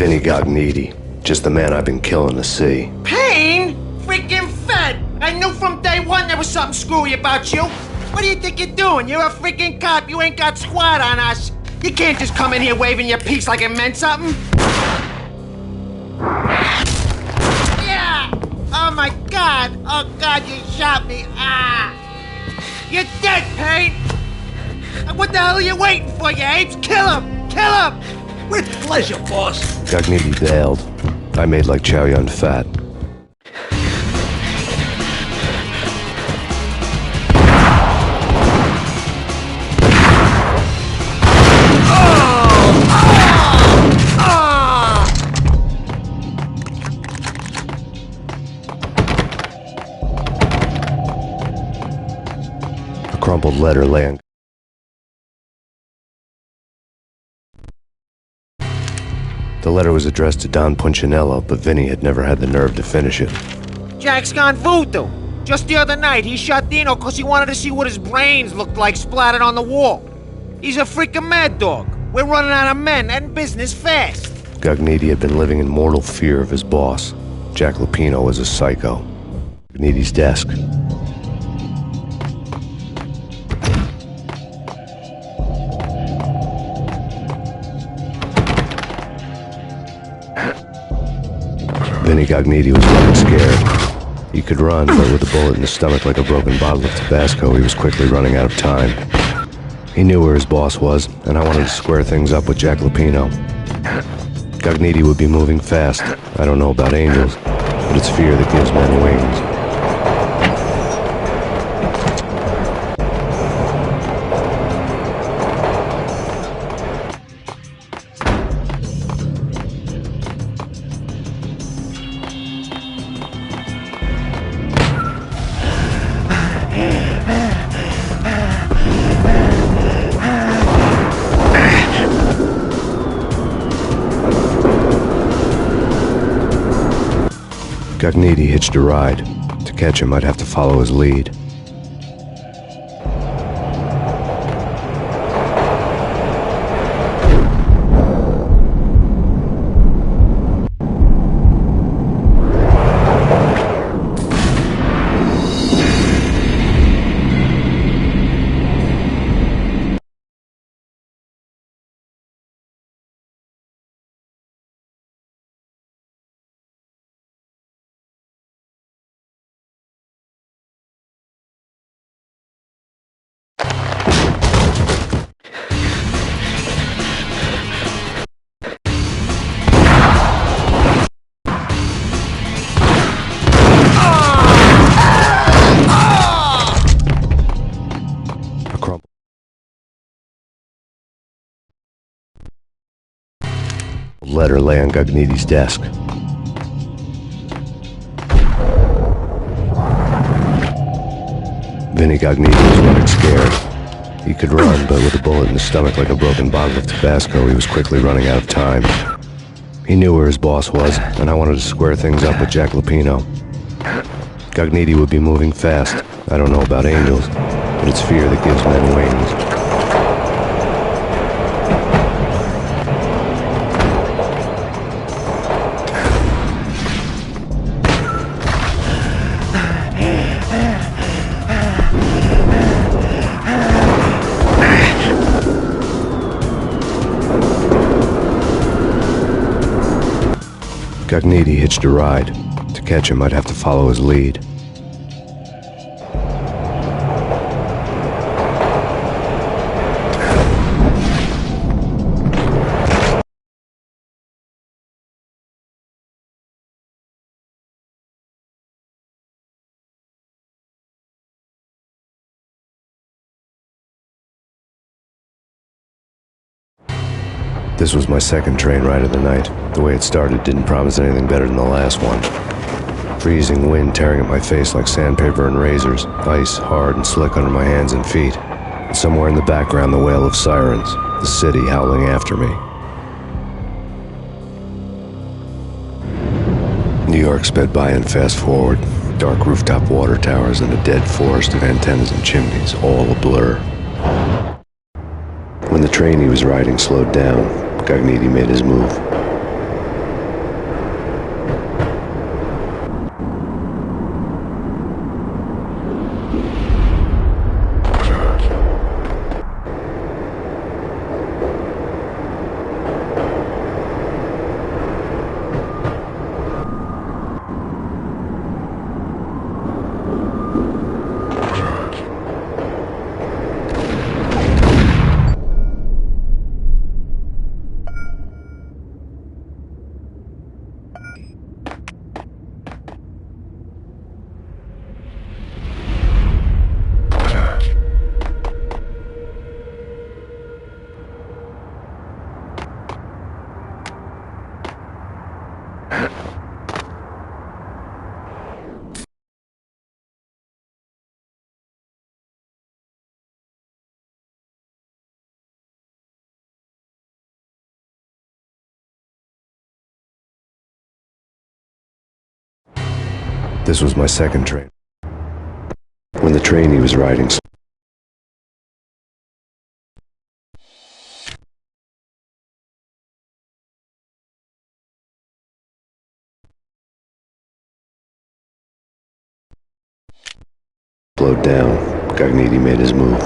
Vinny Gognitti. Just the man I've been killing to see. Payne? Freaking fed! I knew from day one there was something screwy about you. What do you think you're doing? You're a freaking cop. You ain't got squat on us. You can't just come in here waving your piece like it meant something. Yeah! Oh my God! Oh God, you shot me! Ah! You're dead, Payne! What the hell are you waiting for, you apes? Kill him! Kill him! With pleasure, boss. Gognitti bailed. I made like Chow Yun Fat. A crumpled letter lay on. The letter was addressed to Don Punchinello, but Vinny had never had the nerve to finish it. Jack's gone voodoo. Just the other night, he shot Dino because he wanted to see what his brains looked like splattered on the wall. He's a freaking mad dog. We're running out of men and business fast. Gognitti had been living in mortal fear of his boss. Jack Lupino was a psycho. Gognitti's desk. Vinny Gognitti was running scared. He could run, but with a bullet in his stomach like a broken bottle of Tabasco, he was quickly running out of time. He knew where his boss was, and I wanted to square things up with Jack Lupino. Gognitti would be moving fast. I don't know about angels, but it's fear that gives men wings. Gognitti hitched a ride. To catch him, I'd have to follow his lead. Letter lay on Gognitti's desk. Vinny Gognitti was running scared. He could run, but with a bullet in his stomach like a broken bottle of Tabasco, he was quickly running out of time. He knew where his boss was, and I wanted to square things up with Jack Lupino. Gognitti would be moving fast. I don't know about angels, but it's fear that gives men wings. Gognitti hitched a ride. To catch him, I'd have to follow his lead. This was my second train ride of the night. The way it started didn't promise anything better than the last one. Freezing wind tearing at my face like sandpaper and razors, ice hard and slick under my hands and feet. And somewhere in the background, the wail of sirens, the city howling after me. New York sped by in fast forward. Dark rooftop water towers and a dead forest of antennas and chimneys, all a blur. When the train he was riding slowed down, Gognitti made his move. This was my second train. When the train he was riding slowed down, Cogniti made his move.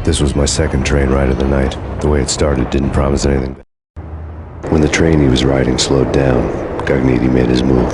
This was my second train ride of the night. The way it started didn't promise anything. When the train he was riding slowed down, Cogniti made his move.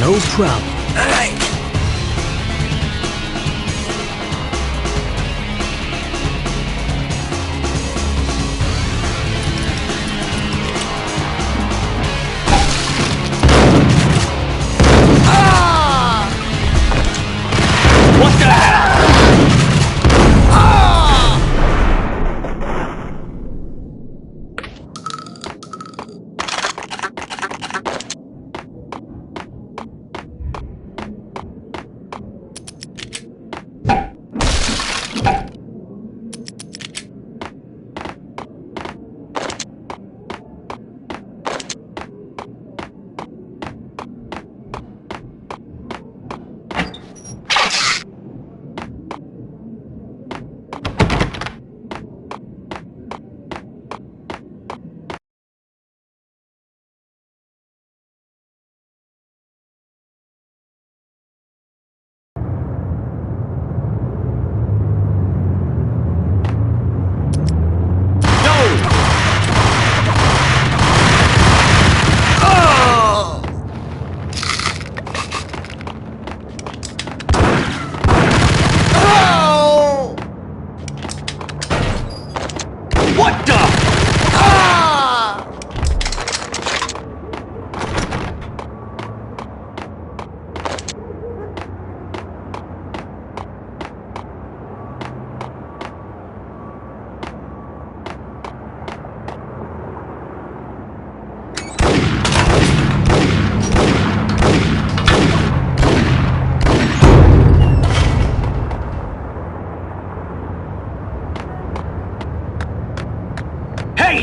No problem. All right. What the hell?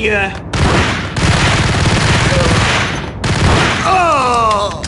Hiya! Oh!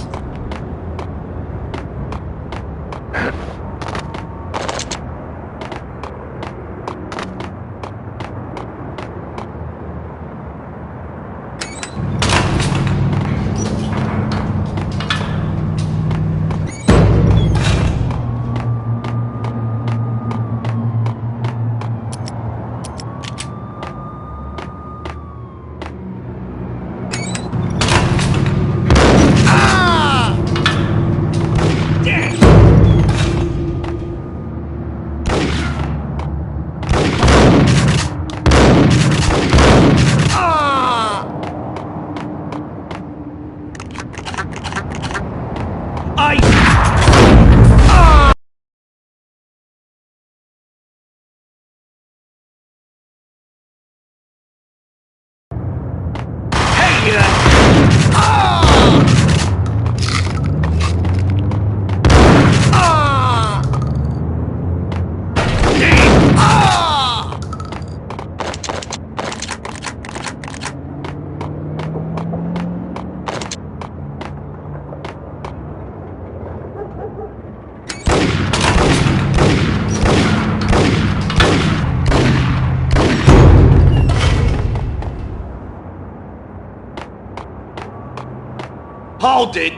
Hold it!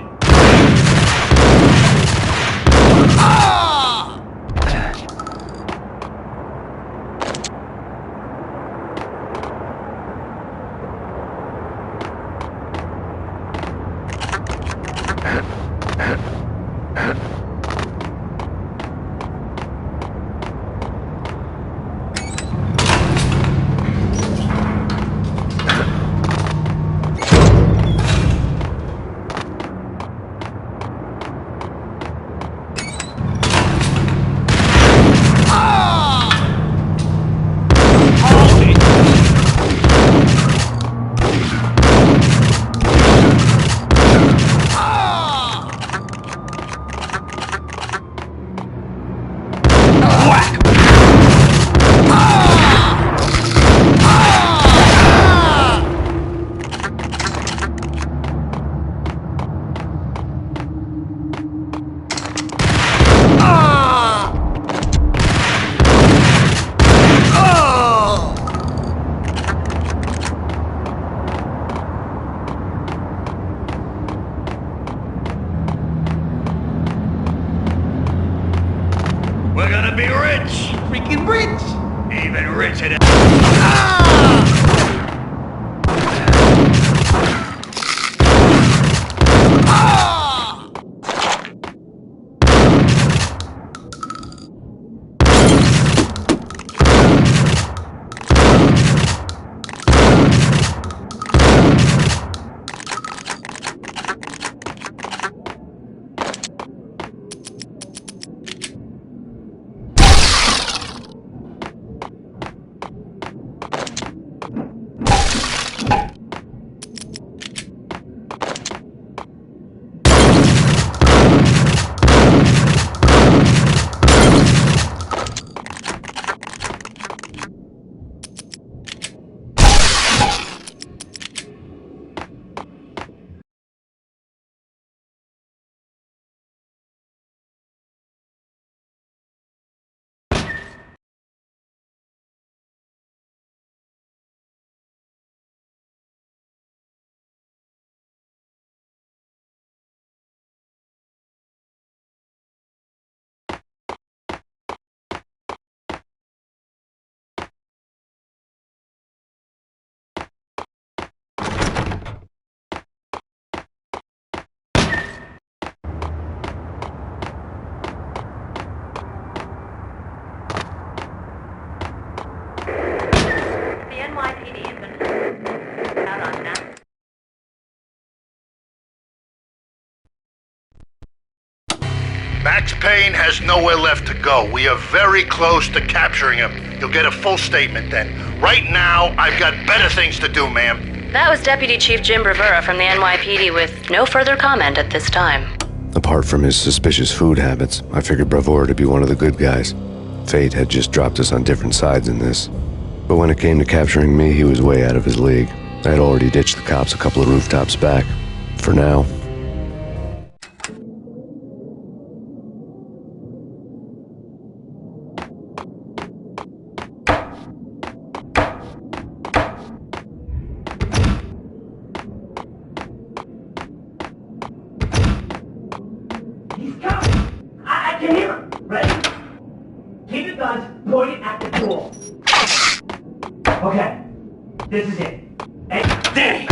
We're gonna be rich! Freaking rich! Even richer than... The NYPD has been out on Max. Max Payne has nowhere left to go. We are very close to capturing him. You'll get a full statement then. Right now, I've got better things to do, ma'am. That was Deputy Chief Jim Bravura from the NYPD with no further comment at this time. Apart from his suspicious food habits, I figured Bravura to be one of the good guys. Fate had just dropped us on different sides in this. But when it came to capturing me, he was way out of his league. I had already ditched the cops a couple of rooftops back. For now. I can hear him. Ready? Keep your guns pointed at the door. Okay. This is it. Hey, there!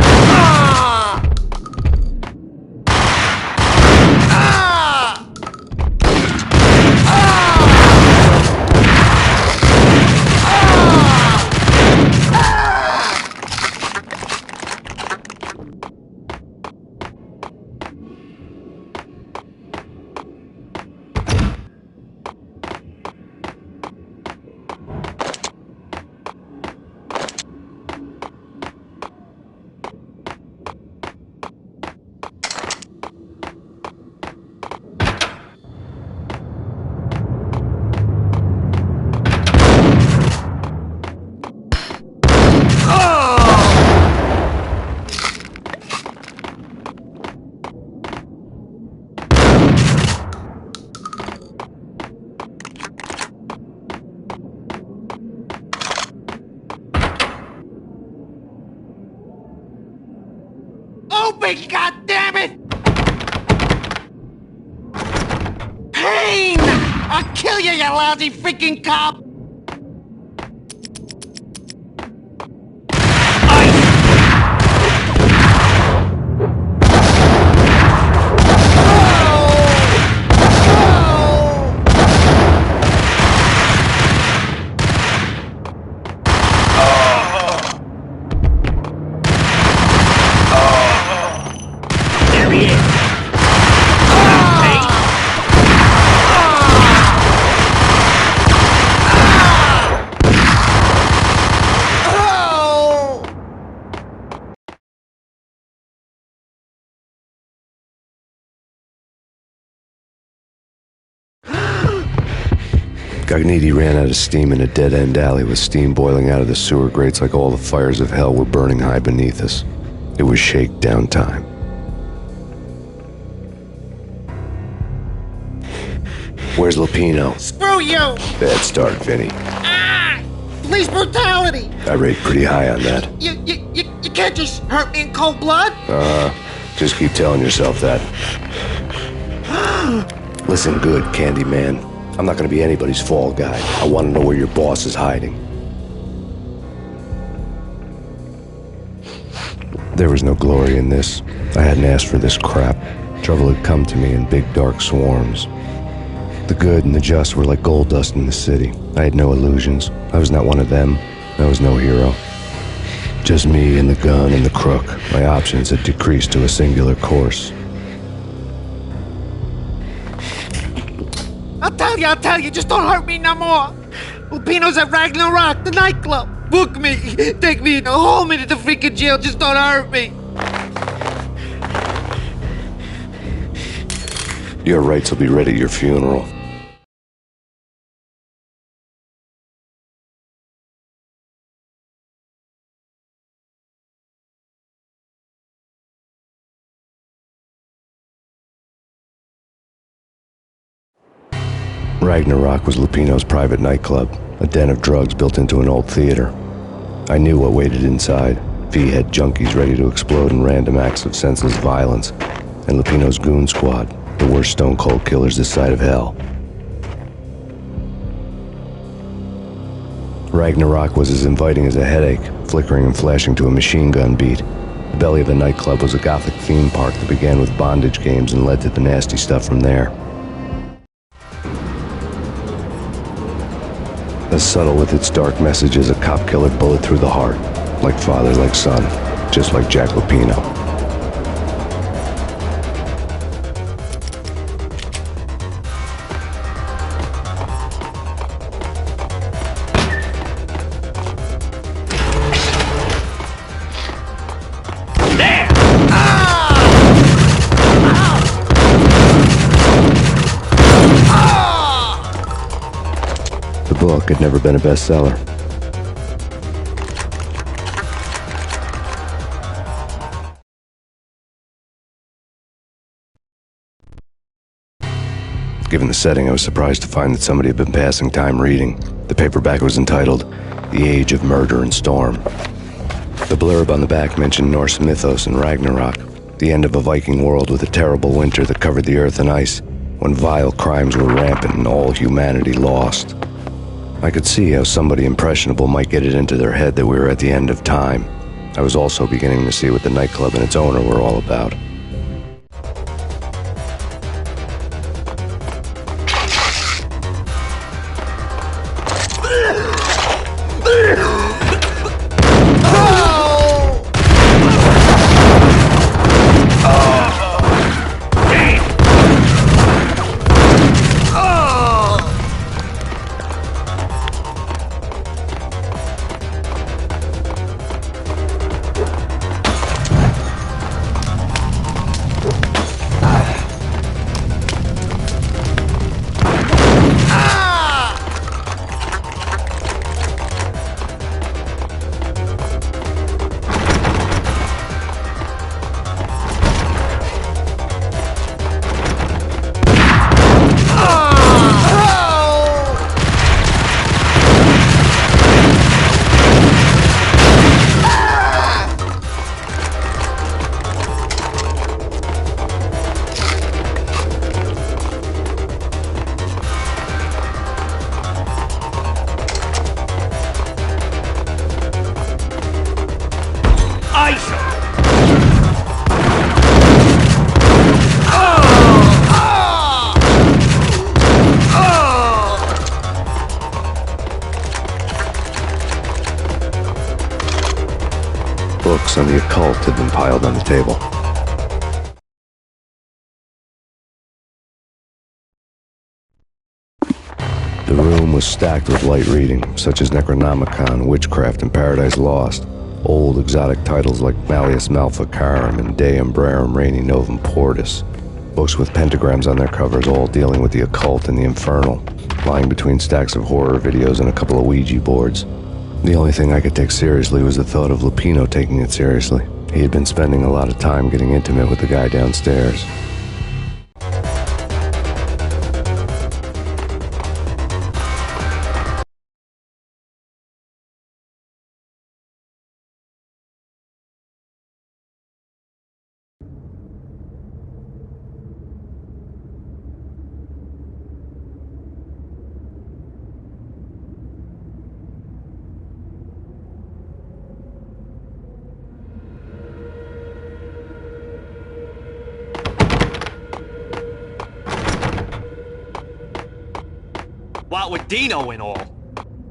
Open, goddammit! Payne! I'll kill you, you lousy freaking cop! Cogniti ran out of steam in a dead-end alley with steam boiling out of the sewer grates like all the fires of hell were burning high beneath us. It was shakedown time. Where's Lupino? Screw you! Bad start, Vinny. Police brutality! I rate pretty high on that. You can't just hurt me in cold blood? Just keep telling yourself that. Listen good, Candyman. I'm not gonna be anybody's fall guy. I wanna know where your boss is hiding. There was no glory in this. I hadn't asked for this crap. Trouble had come to me in big dark swarms. The good and the just were like gold dust in the city. I had no illusions. I was not one of them. I was no hero. Just me and the gun and the crook. My options had decreased to a singular course. I'll tell you, just don't hurt me no more. Lupino's at Ragnarok, the nightclub. Book me, take me in, hold me to the freaking jail, just don't hurt me. Your rights will be ready at your funeral. Ragnarok was Lupino's private nightclub, a den of drugs built into an old theater. I knew what waited inside. V-head junkies ready to explode in random acts of senseless violence, and Lupino's goon squad, the worst stone-cold killers this side of hell. Ragnarok was as inviting as a headache, flickering and flashing to a machine gun beat. The belly of the nightclub was a gothic theme park that began with bondage games and led to the nasty stuff from there. As subtle with its dark message as a cop-killer bullet through the heart. Like father, like son. Just like Jack Lupino. The book had never been a bestseller. Given the setting, I was surprised to find that somebody had been passing time reading. The paperback was entitled The Age of Murder and Storm. The blurb on the back mentioned Norse mythos and Ragnarok, the end of a Viking world with a terrible winter that covered the earth in ice, when vile crimes were rampant and all humanity lost. I could see how somebody impressionable might get it into their head that we were at the end of time. I was also beginning to see what the nightclub and its owner were all about. Books on the occult had been piled on the table. The room was stacked with light reading, such as Necronomicon, Witchcraft, and Paradise Lost. Old exotic titles like Malleus Maleficarum and De Umbrarum Reini Novum Portus. Books with pentagrams on their covers, all dealing with the occult and the infernal, lying between stacks of horror videos and a couple of Ouija boards. The only thing I could take seriously was the thought of Lupino taking it seriously. He had been spending a lot of time getting intimate with the guy downstairs. What with Dino and all,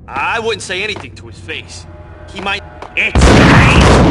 I wouldn't say anything to his face. He might... It's me!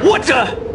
What the?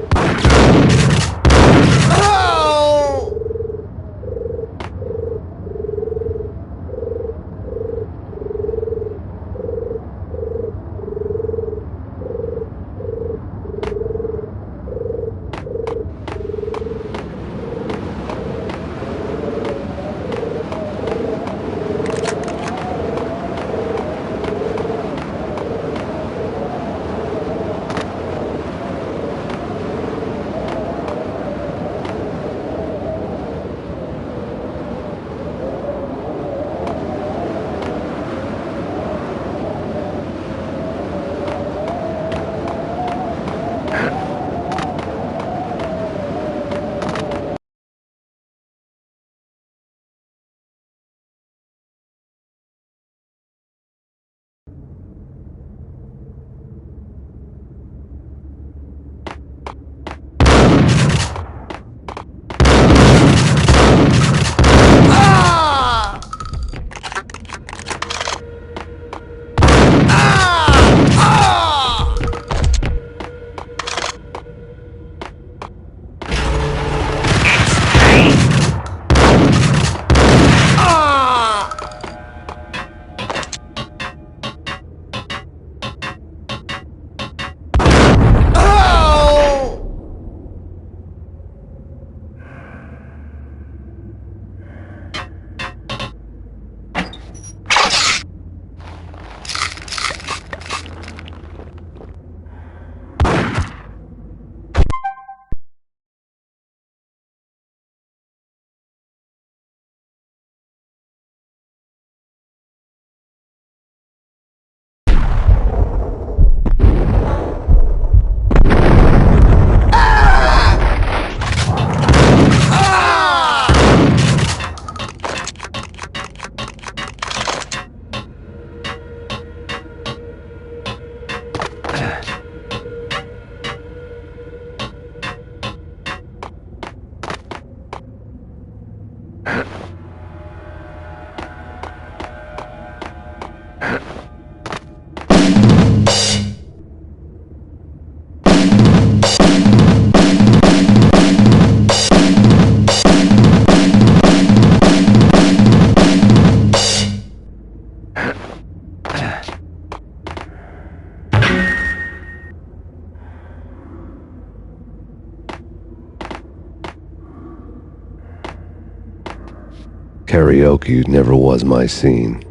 Karaoke never was my scene.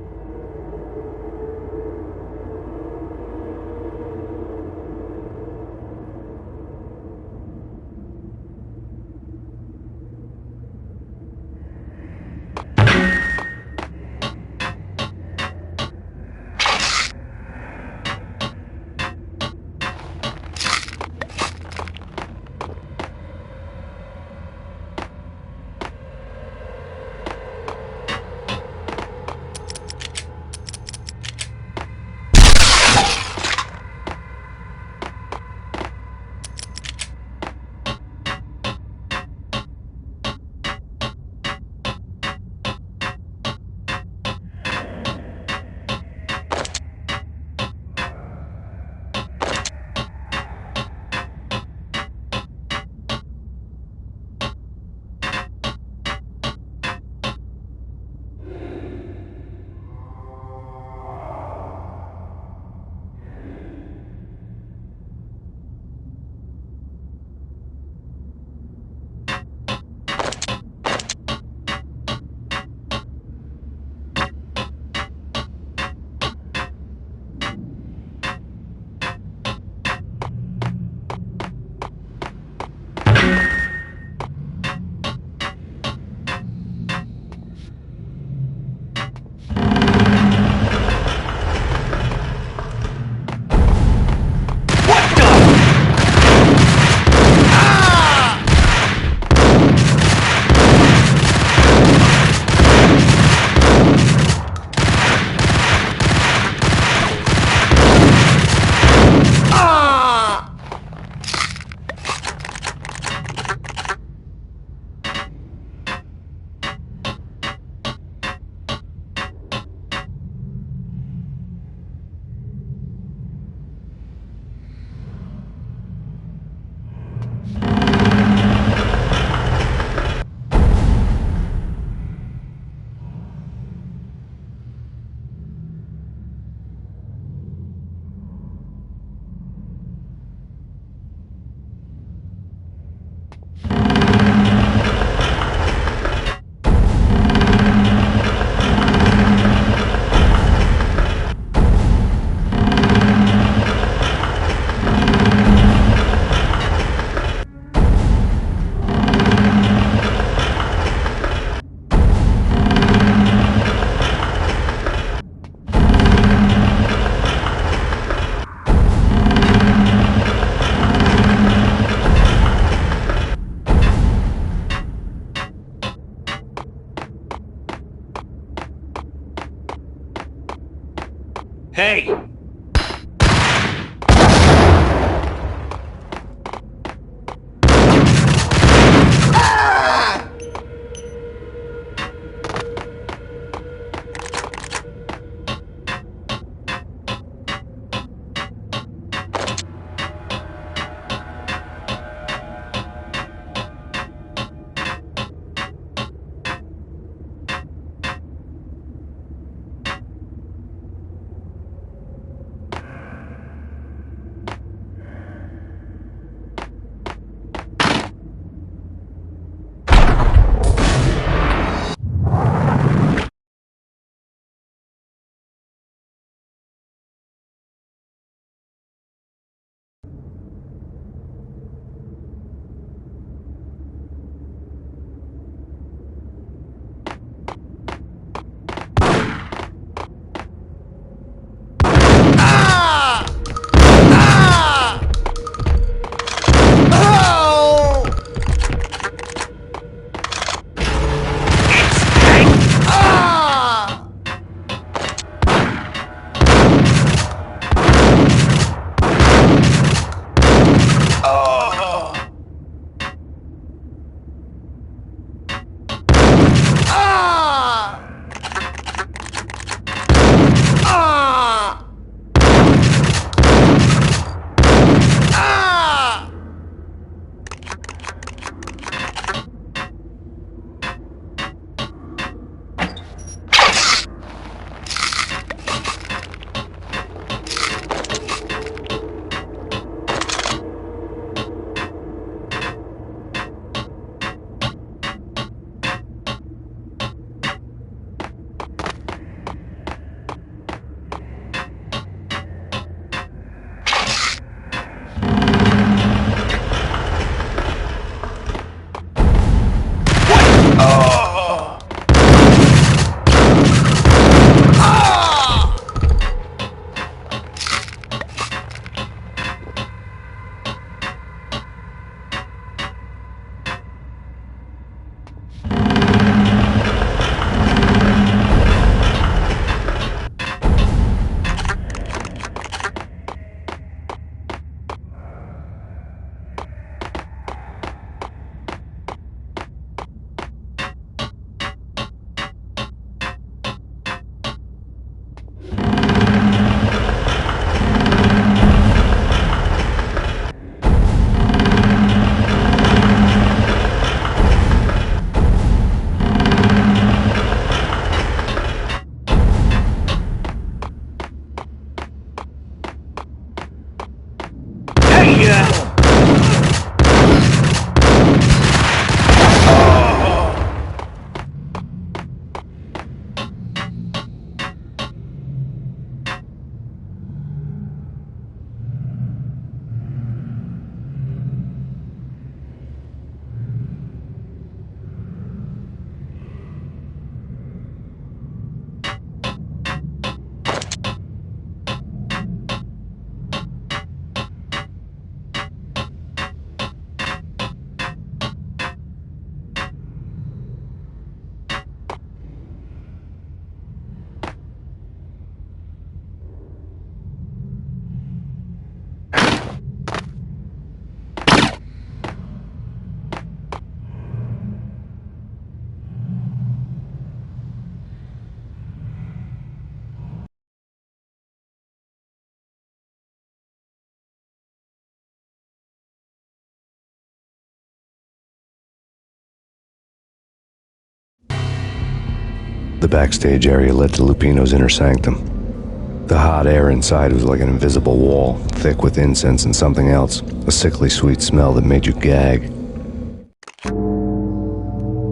The backstage area led to Lupino's inner sanctum. The hot air inside was like an invisible wall, thick with incense and something else, a sickly sweet smell that made you gag.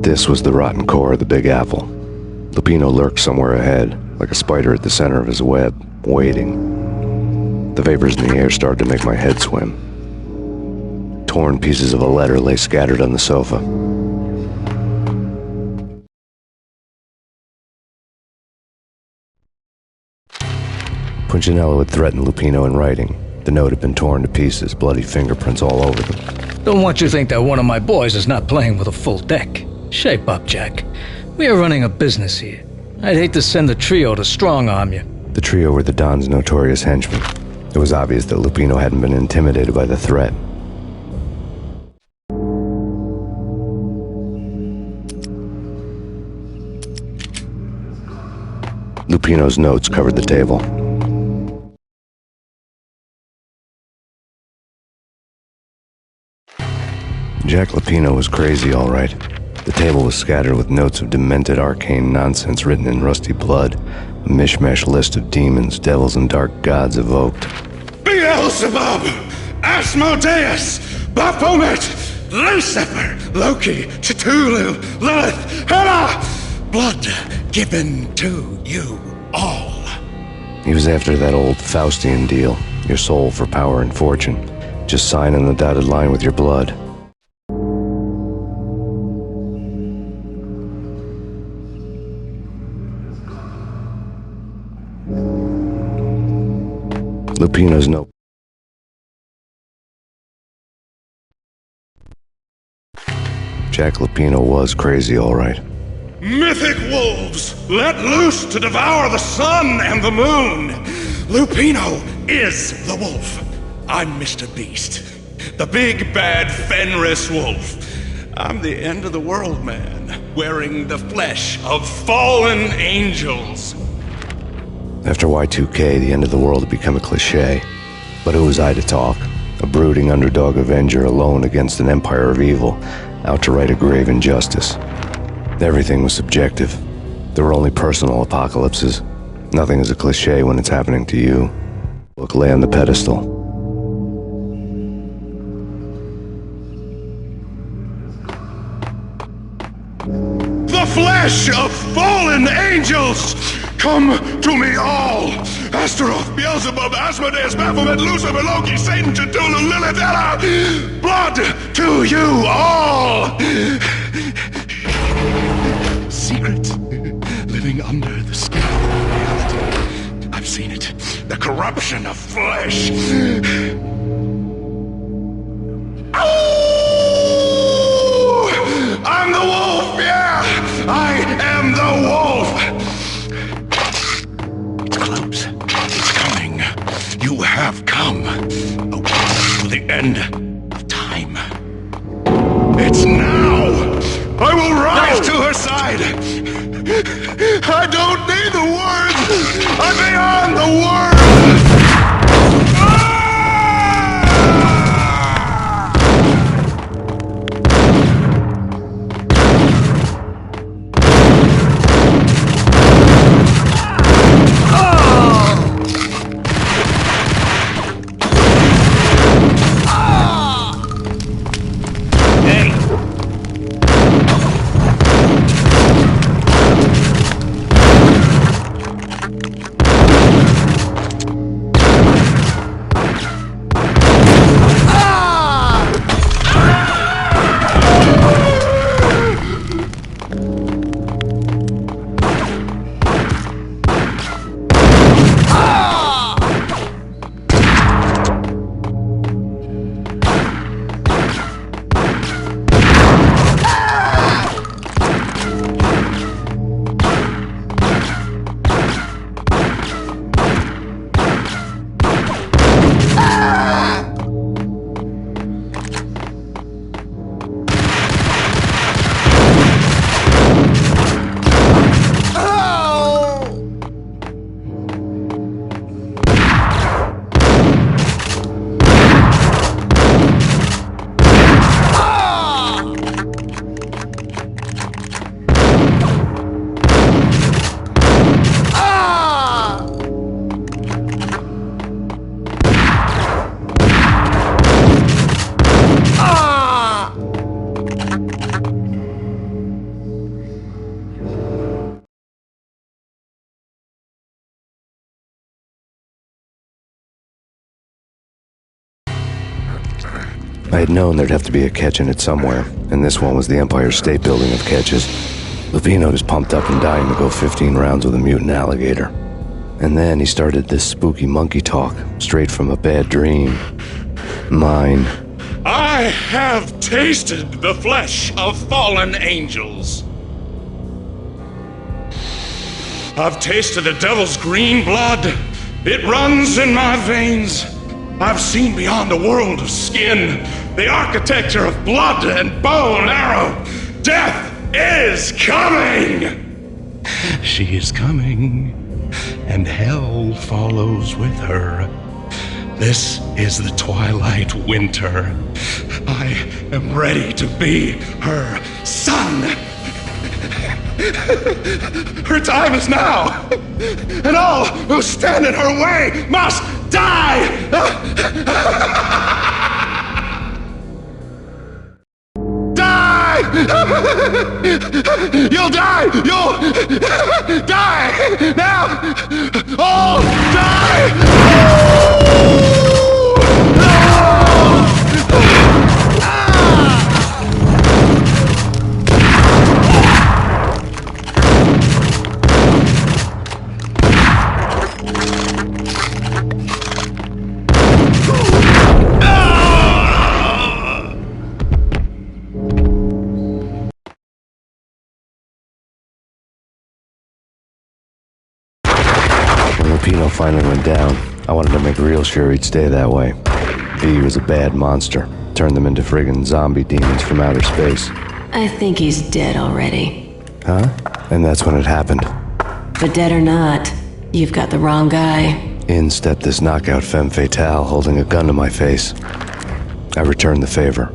This was the rotten core of the Big Apple. Lupino lurked somewhere ahead, like a spider at the center of his web, waiting. The vapors in the air started to make my head swim. Torn pieces of a letter lay scattered on the sofa. Punchinello had threatened Lupino in writing. The note had been torn to pieces, bloody fingerprints all over them. Don't want you to think that one of my boys is not playing with a full deck. Shape up, Jack. We are running a business here. I'd hate to send the trio to strong-arm you. The trio were the Don's notorious henchmen. It was obvious that Lupino hadn't been intimidated by the threat. Lupino's notes covered the table. Jack Lupino was crazy, all right. The table was scattered with notes of demented arcane nonsense written in rusty blood, a mishmash list of demons, devils, and dark gods evoked. Beelzebub, Asmodeus, Baphomet, Lucifer, Loki, Cthulhu, Lilith, Hela, blood given to you all. He was after that old Faustian deal, your soul for power and fortune. Just sign on the dotted line with your blood. Lupino's note. Jack Lupino was crazy, all right. Mythic wolves, let loose to devour the sun and the moon. Lupino is the wolf. I'm Mr. Beast, the big bad Fenris wolf. I'm the end of the world man, wearing the flesh of fallen angels. After Y2K, the end of the world had become a cliché. But who was I to talk? A brooding underdog avenger alone against an empire of evil, out to right a grave injustice. Everything was subjective. There were only personal apocalypses. Nothing is a cliché when it's happening to you. Look, lay on the pedestal. The flesh of fallen angels! Come to me all! Astaroth, Beelzebub, Asmodeus, Baphomet, Lucifer, Loki, Satan, Cthulhu, Lilith, Hela! Blood to you all! Secret living under the skin of reality. I've seen it. The corruption of flesh. Oh! I'm the wolf, yeah! I am the wolf! It's close. It's coming. You have come. To the end of time. It's now! I will rise to her side! I don't need the words! I'm beyond the words! I had known there'd have to be a catch in it somewhere, and this one was the Empire State Building of catches. Lupino was pumped up and dying to go 15 rounds with a mutant alligator. And then he started this spooky monkey talk, straight from a bad dream. Mine. I have tasted the flesh of fallen angels. I've tasted the devil's green blood. It runs in my veins. I've seen beyond a world of skin, the architecture of blood and bow and arrow. Death is coming! She is coming, and hell follows with her. This is the twilight winter. I am ready to be her son. Her time is now, and all who stand in her way must die! Die! You'll die! You'll die! Now! All die! Lupino finally went down. I wanted to make real sure he'd stay that way. V was a bad monster. Turned them into friggin' zombie demons from outer space. I think he's dead already. Huh? And that's when it happened. But dead or not, you've got the wrong guy. In stepped this knockout femme fatale holding a gun to my face. I returned the favor.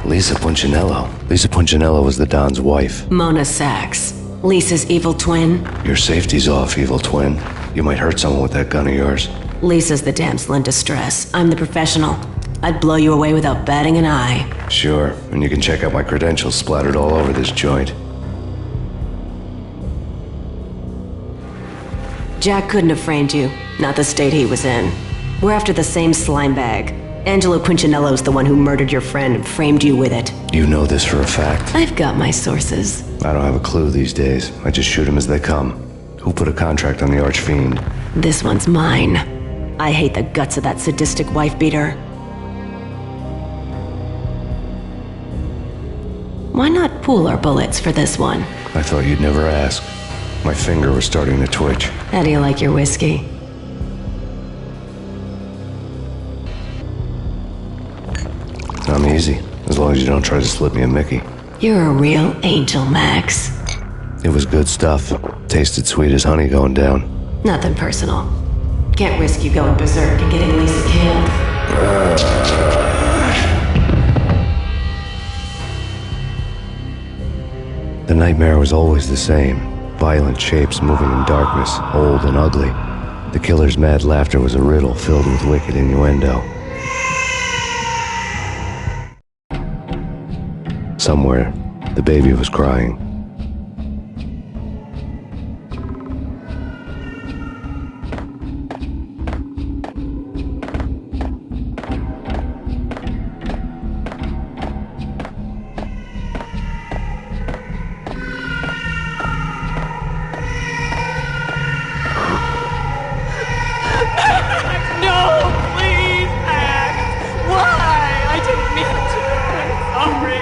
Lisa Punchinello. Lisa Punchinello was the Don's wife. Mona Sachs. Lisa's evil twin. Your safety's off, evil twin. You might hurt someone with that gun of yours. Lisa's the damsel in distress. I'm the professional. I'd blow you away without batting an eye. Sure, and you can check out my credentials splattered all over this joint. Jack couldn't have framed you. Not the state he was in. We're after the same slime bag. Angelo Punchinello's the one who murdered your friend and framed you with it. You know this for a fact? I've got my sources. I don't have a clue these days. I just shoot them as they come. Who put a contract on the Archfiend? This one's mine. I hate the guts of that sadistic wife-beater. Why not pool our bullets for this one? I thought you'd never ask. My finger was starting to twitch. How do you like your whiskey? I'm easy, as long as you don't try to slip me a Mickey. You're a real angel, Max. It was good stuff. Tasted sweet as honey going down. Nothing personal. Can't risk you going berserk and getting Lisa killed. The nightmare was always the same. Violent shapes moving in darkness, old and ugly. The killer's mad laughter was a riddle filled with wicked innuendo. Somewhere, the baby was crying. No, please, Max! Why? I didn't mean to. I'm sorry.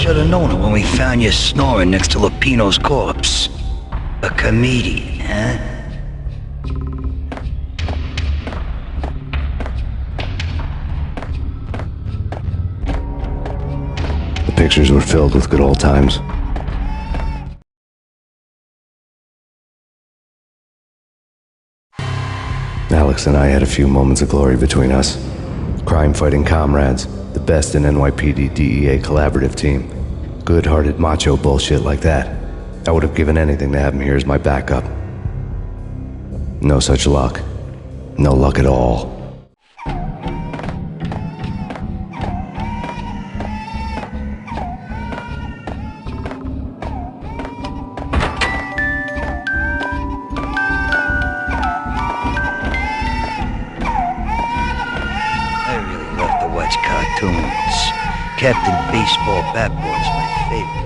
should have known it when we found you snoring next to Lupino's corpse. A comedian, huh? The pictures were filled with good old times. Alex and I had a few moments of glory between us. Crime-fighting comrades, the best in NYPD DEA collaborative team. Good-hearted macho bullshit like that. I would have given anything to have him here as my backup. No such luck. No luck at all. Captain Baseball Bat Boy's my favorite.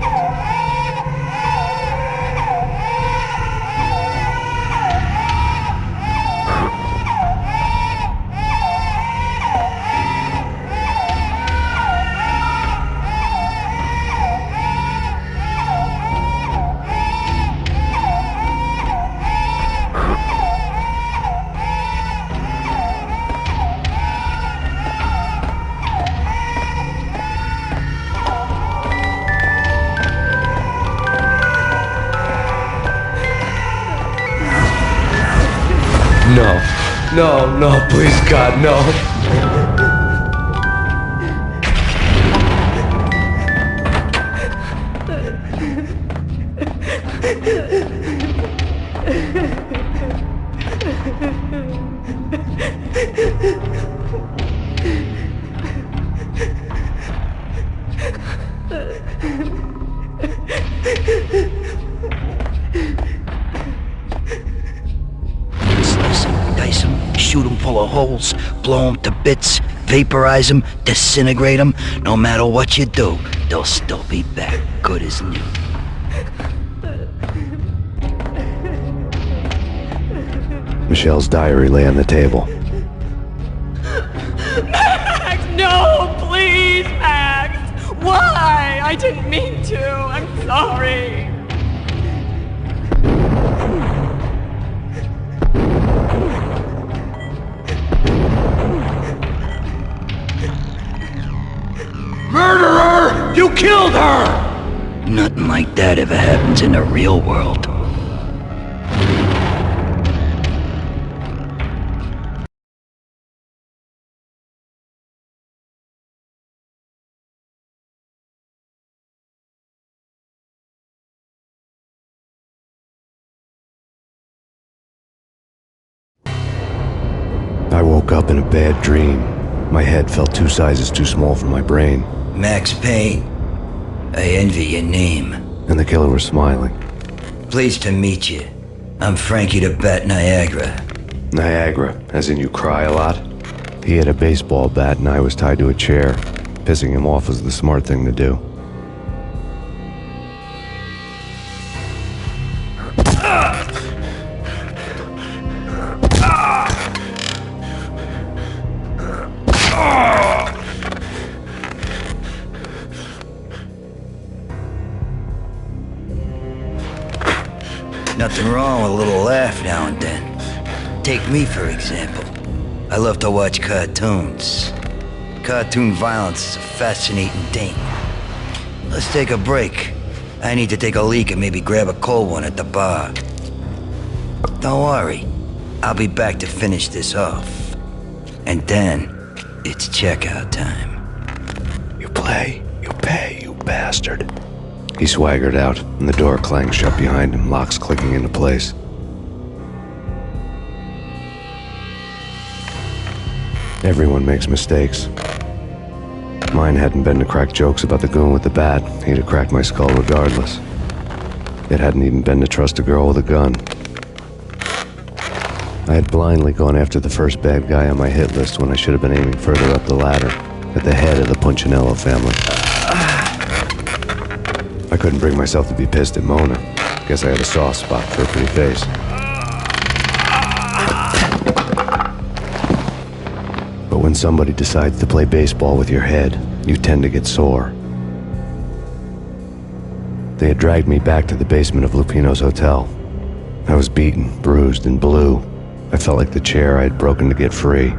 No, please God, no. Shoot them full of holes, blow them to bits, vaporize them, disintegrate them. No matter what you do, they'll still be back, good as new. Michelle's diary lay on the table. Max, no, please, Max. Why? I didn't mean to. I'm sorry. Murderer! You killed her! Nothing like that ever happens in the real world. I woke up in a bad dream. My head felt 2 sizes too small for my brain. Max Payne, I envy your name. And the killer was smiling. Pleased to meet you. I'm Frankie the Bat Niagara. Niagara, as in you cry a lot? He had a baseball bat and I was tied to a chair. Pissing him off was the smart thing to do. Nothing wrong with a little laugh now and then. Take me, for example. I love to watch cartoons. Cartoon violence is a fascinating thing. Let's take a break. I need to take a leak and maybe grab a cold one at the bar. Don't worry. I'll be back to finish this off. And then, it's checkout time. You play, you pay, you bastard. He swaggered out, and the door clanged shut behind him, locks clicking into place. Everyone makes mistakes. Mine hadn't been to crack jokes about the goon with the bat. He'd have cracked my skull regardless. It hadn't even been to trust a girl with a gun. I had blindly gone after the first bad guy on my hit list when I should have been aiming further up the ladder, at the head of the Punchinello family. I couldn't bring myself to be pissed at Mona. Guess I had a soft spot for her pretty face. But when somebody decides to play baseball with your head, you tend to get sore. They had dragged me back to the basement of Lupino's hotel. I was beaten, bruised, and blue. I felt like the chair I had broken to get free.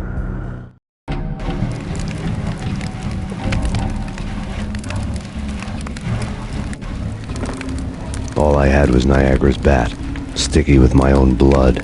All I had was Niagara's bat, sticky with my own blood.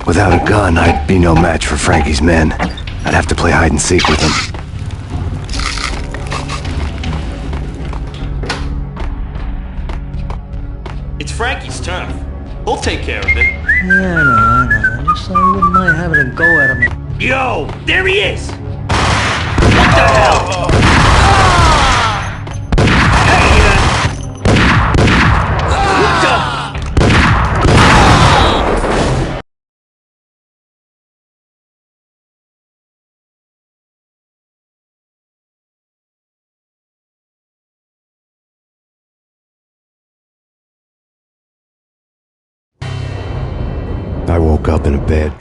Without a gun, I'd be no match for Frankie's men. I'd have to play hide and seek with them. It's Frankie's turf. We'll take care of it. Yeah, I know. Just I wouldn't mind having a go at him. Yo, there he is! What the hell? I woke up in a bed.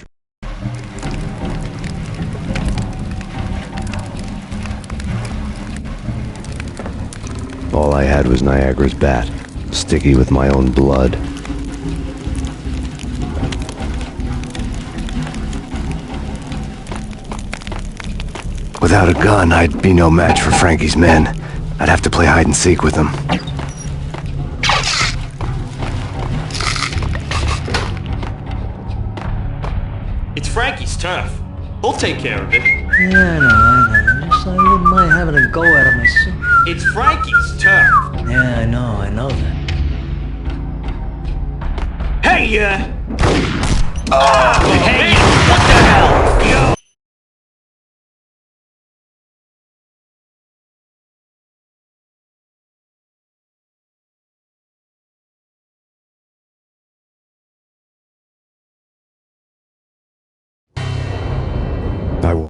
All I had was Niagara's bat, sticky with my own blood. Without a gun, I'd be no match for Frankie's men. I'd have to play hide and seek with them. It's Frankie's turf. He'll take care of it. Yeah, I know. Just I wouldn't mind having a go at him myself. It's Frankie's turf. Yeah, I know that. Hey, hey, what the hell? Yo! I will.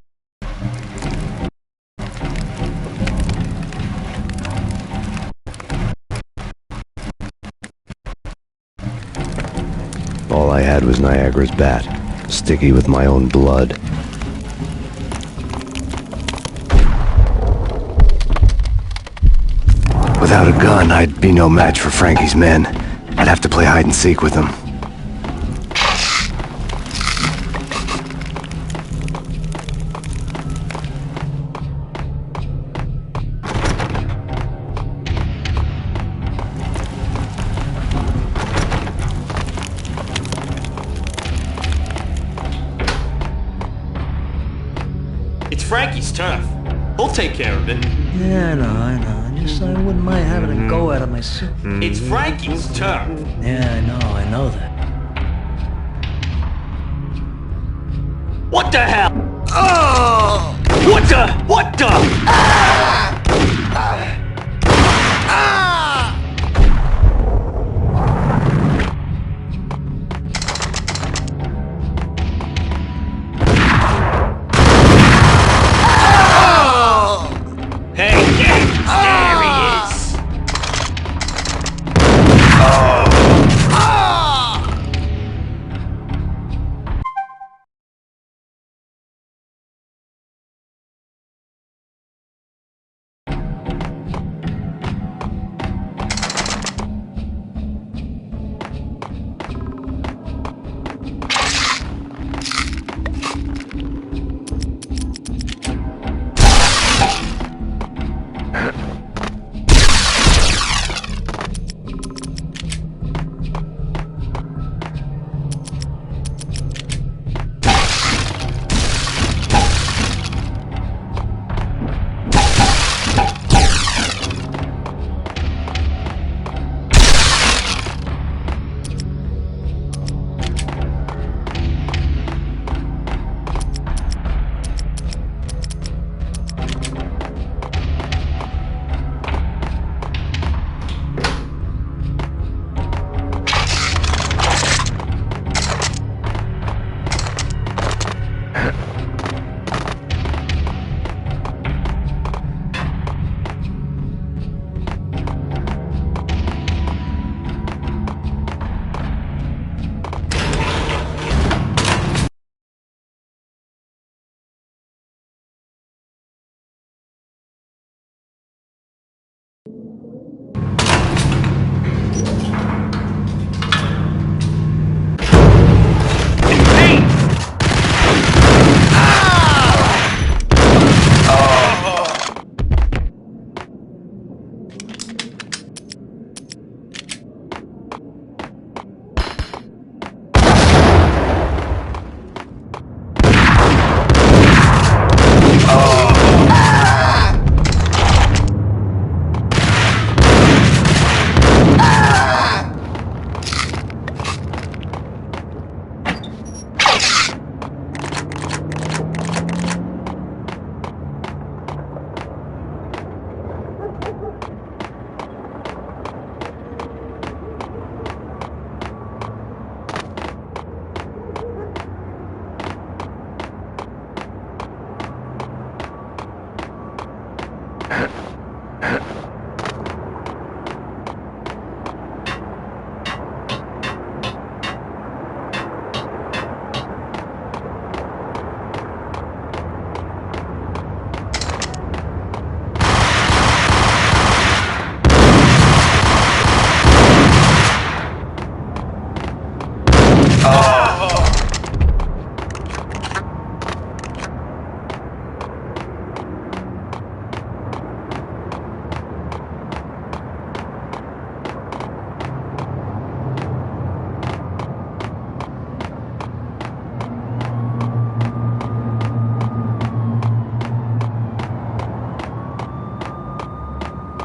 All I had was Niagara's bat, sticky with my own blood. Without a gun, I'd be no match for Frankie's men. I'd have to play hide and seek with them. It's Frankie's turf. He'll take care of it. Yeah, I know. Just I wouldn't mind having a go at him myself. It's Frankie's turf. Yeah, I know that. What the hell? Oh! What the?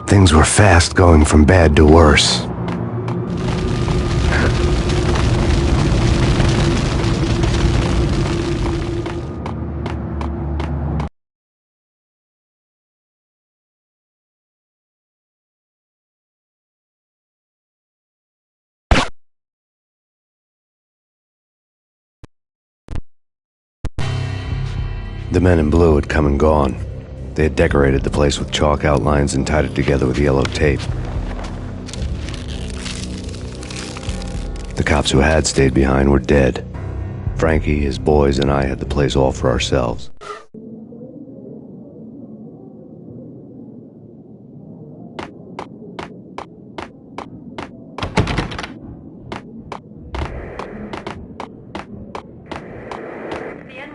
Things were fast going from bad to worse. The men in blue had come and gone. They had decorated the place with chalk outlines and tied it together with yellow tape. The cops who had stayed behind were dead. Frankie, his boys, and I had the place all for ourselves.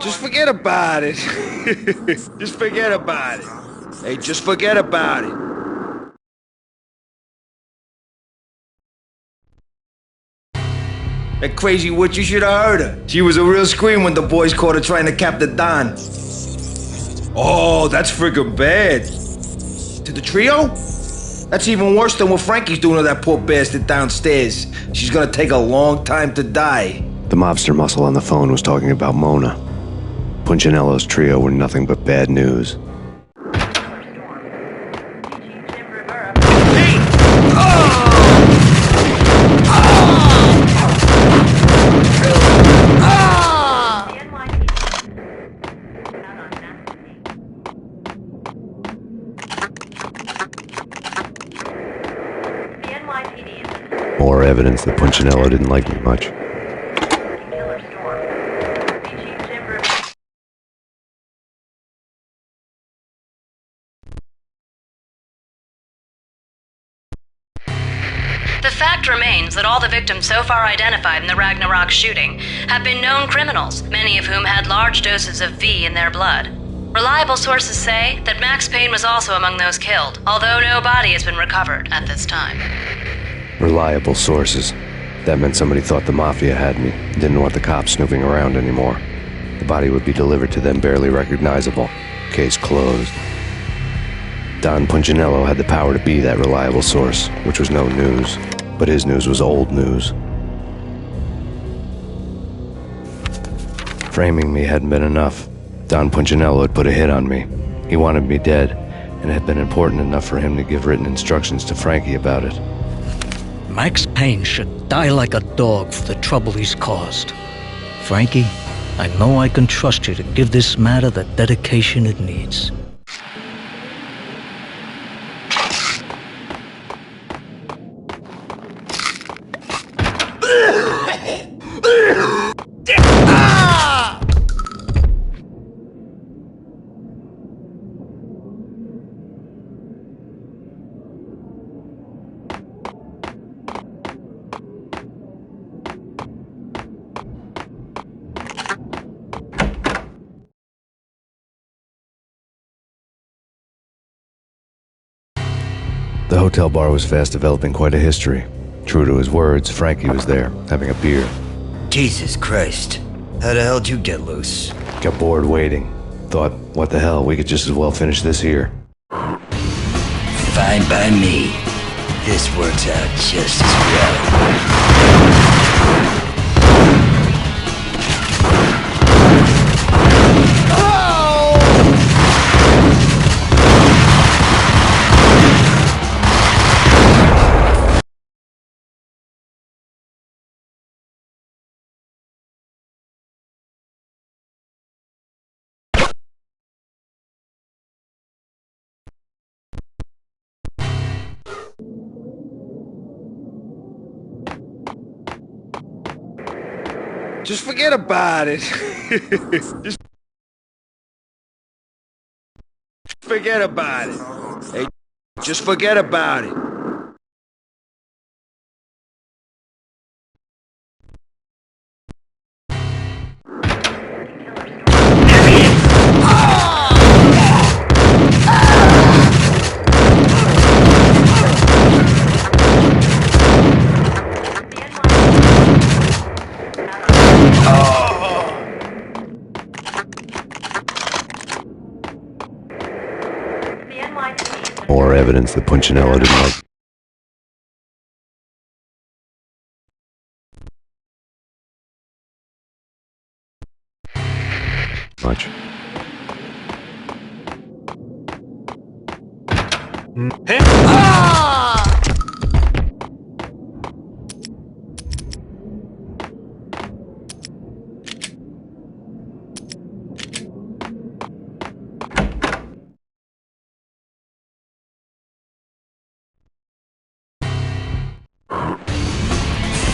Just forget about it. Just forget about it. Hey, just forget about it. That crazy witch, you should have heard her. She was a real scream when the boys caught her trying to cap the Don. Oh, that's friggin' bad. To the trio? That's even worse than what Frankie's doing to that poor bastard downstairs. She's gonna take a long time to die. The mobster muscle on the phone was talking about Mona. Punchinello's trio were nothing but bad news. More evidence that Punchinello didn't like me much. The fact remains that all the victims so far identified in the Ragnarok shooting have been known criminals, many of whom had large doses of V in their blood. Reliable sources say that Max Payne was also among those killed, although no body has been recovered at this time. Reliable sources. That meant somebody thought the Mafia had me, didn't want the cops snooping around anymore. The body would be delivered to them barely recognizable. Case closed. Don Punchinello had the power to be that reliable source, which was no news. But his news was old news. Framing me hadn't been enough. Don Punchinello had put a hit on me. He wanted me dead, and it had been important enough for him to give written instructions to Frankie about it. Max Payne should die like a dog for the trouble he's caused. Frankie, I know I can trust you to give this matter the dedication it needs. The hotel bar was fast developing quite a history. True to his words, Frankie was there, having a beer. Jesus Christ. How the hell did you get loose? Got bored waiting. Thought, what the hell, we could just as well finish this here. Fine by me. This works out just as well. Just forget about it. Just forget about it. Hey, just forget about it. The NYPD More evidence that Punchinello didn't like. Much.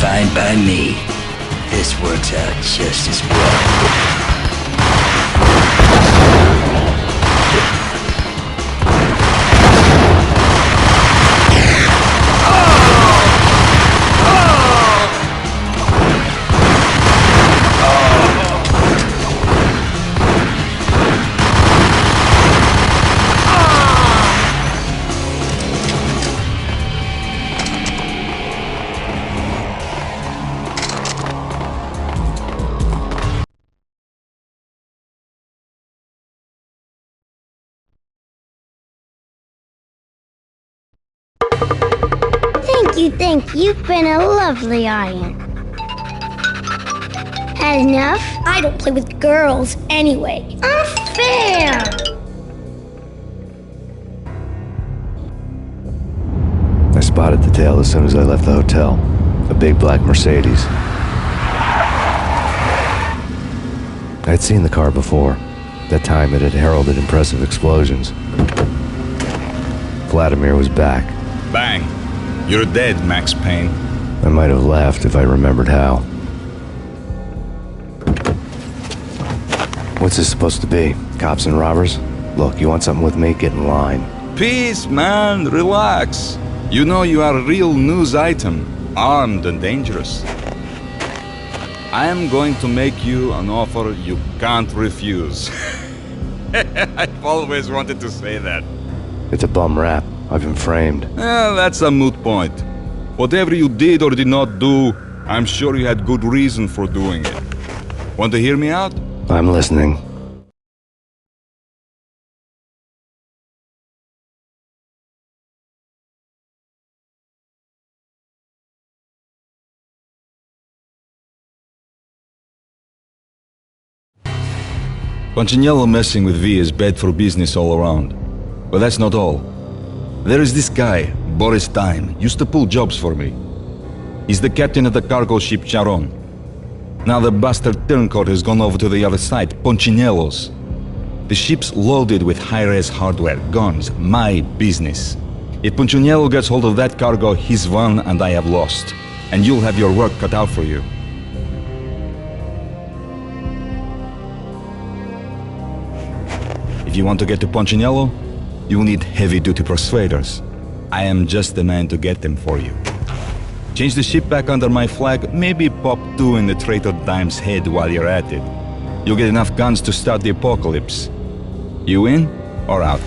Fine by me. This works out just as well. Thank you. You've been a lovely audience. Had enough? I don't play with girls anyway. Unfair! I spotted the tail as soon as I left the hotel. A big black Mercedes. I'd seen the car before. That time it had heralded impressive explosions. Vladimir was back. Bang! You're dead, Max Payne. I might have laughed if I remembered how. What's this supposed to be? Cops and robbers? Look, you want something with me? Get in line. Peace, man. Relax. You know you are a real news item. Armed and dangerous. I am going to make you an offer you can't refuse. I've always wanted to say that. It's a bum rap. I've been framed. That's a moot point. Whatever you did or did not do, I'm sure you had good reason for doing it. Want to hear me out? I'm listening. Punchinello messing with V is bad for business all around. But that's not all. There is this guy, Boris Time, used to pull jobs for me. He's the captain of the cargo ship Charon. Now the bastard turncoat has gone over to the other side, Punchinello's. The ship's loaded with high-res hardware, guns, my business. If Punchinello gets hold of that cargo, he's won and I have lost. And you'll have your work cut out for you. If you want to get to Punchinello, you'll need heavy-duty persuaders. I am just the man to get them for you. Change the ship back under my flag, maybe pop 2 in the traitor Dime's head while you're at it. You'll get enough guns to start the apocalypse. You in or out?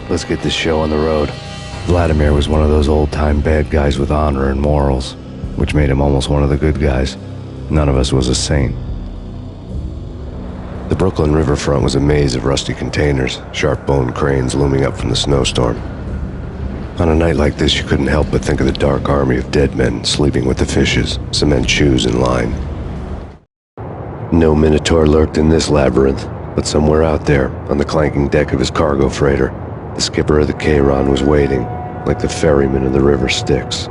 Let's get this show on the road. Vladimir was one of those old-time bad guys with honor and morals, which made him almost one of the good guys. None of us was a saint. The Brooklyn riverfront was a maze of rusty containers, sharp-boned cranes looming up from the snowstorm. On a night like this, you couldn't help but think of the dark army of dead men sleeping with the fishes, cement shoes in line. No Minotaur lurked in this labyrinth, but somewhere out there, on the clanking deck of his cargo freighter, the skipper of the Chiron was waiting, like the ferryman of the river Styx.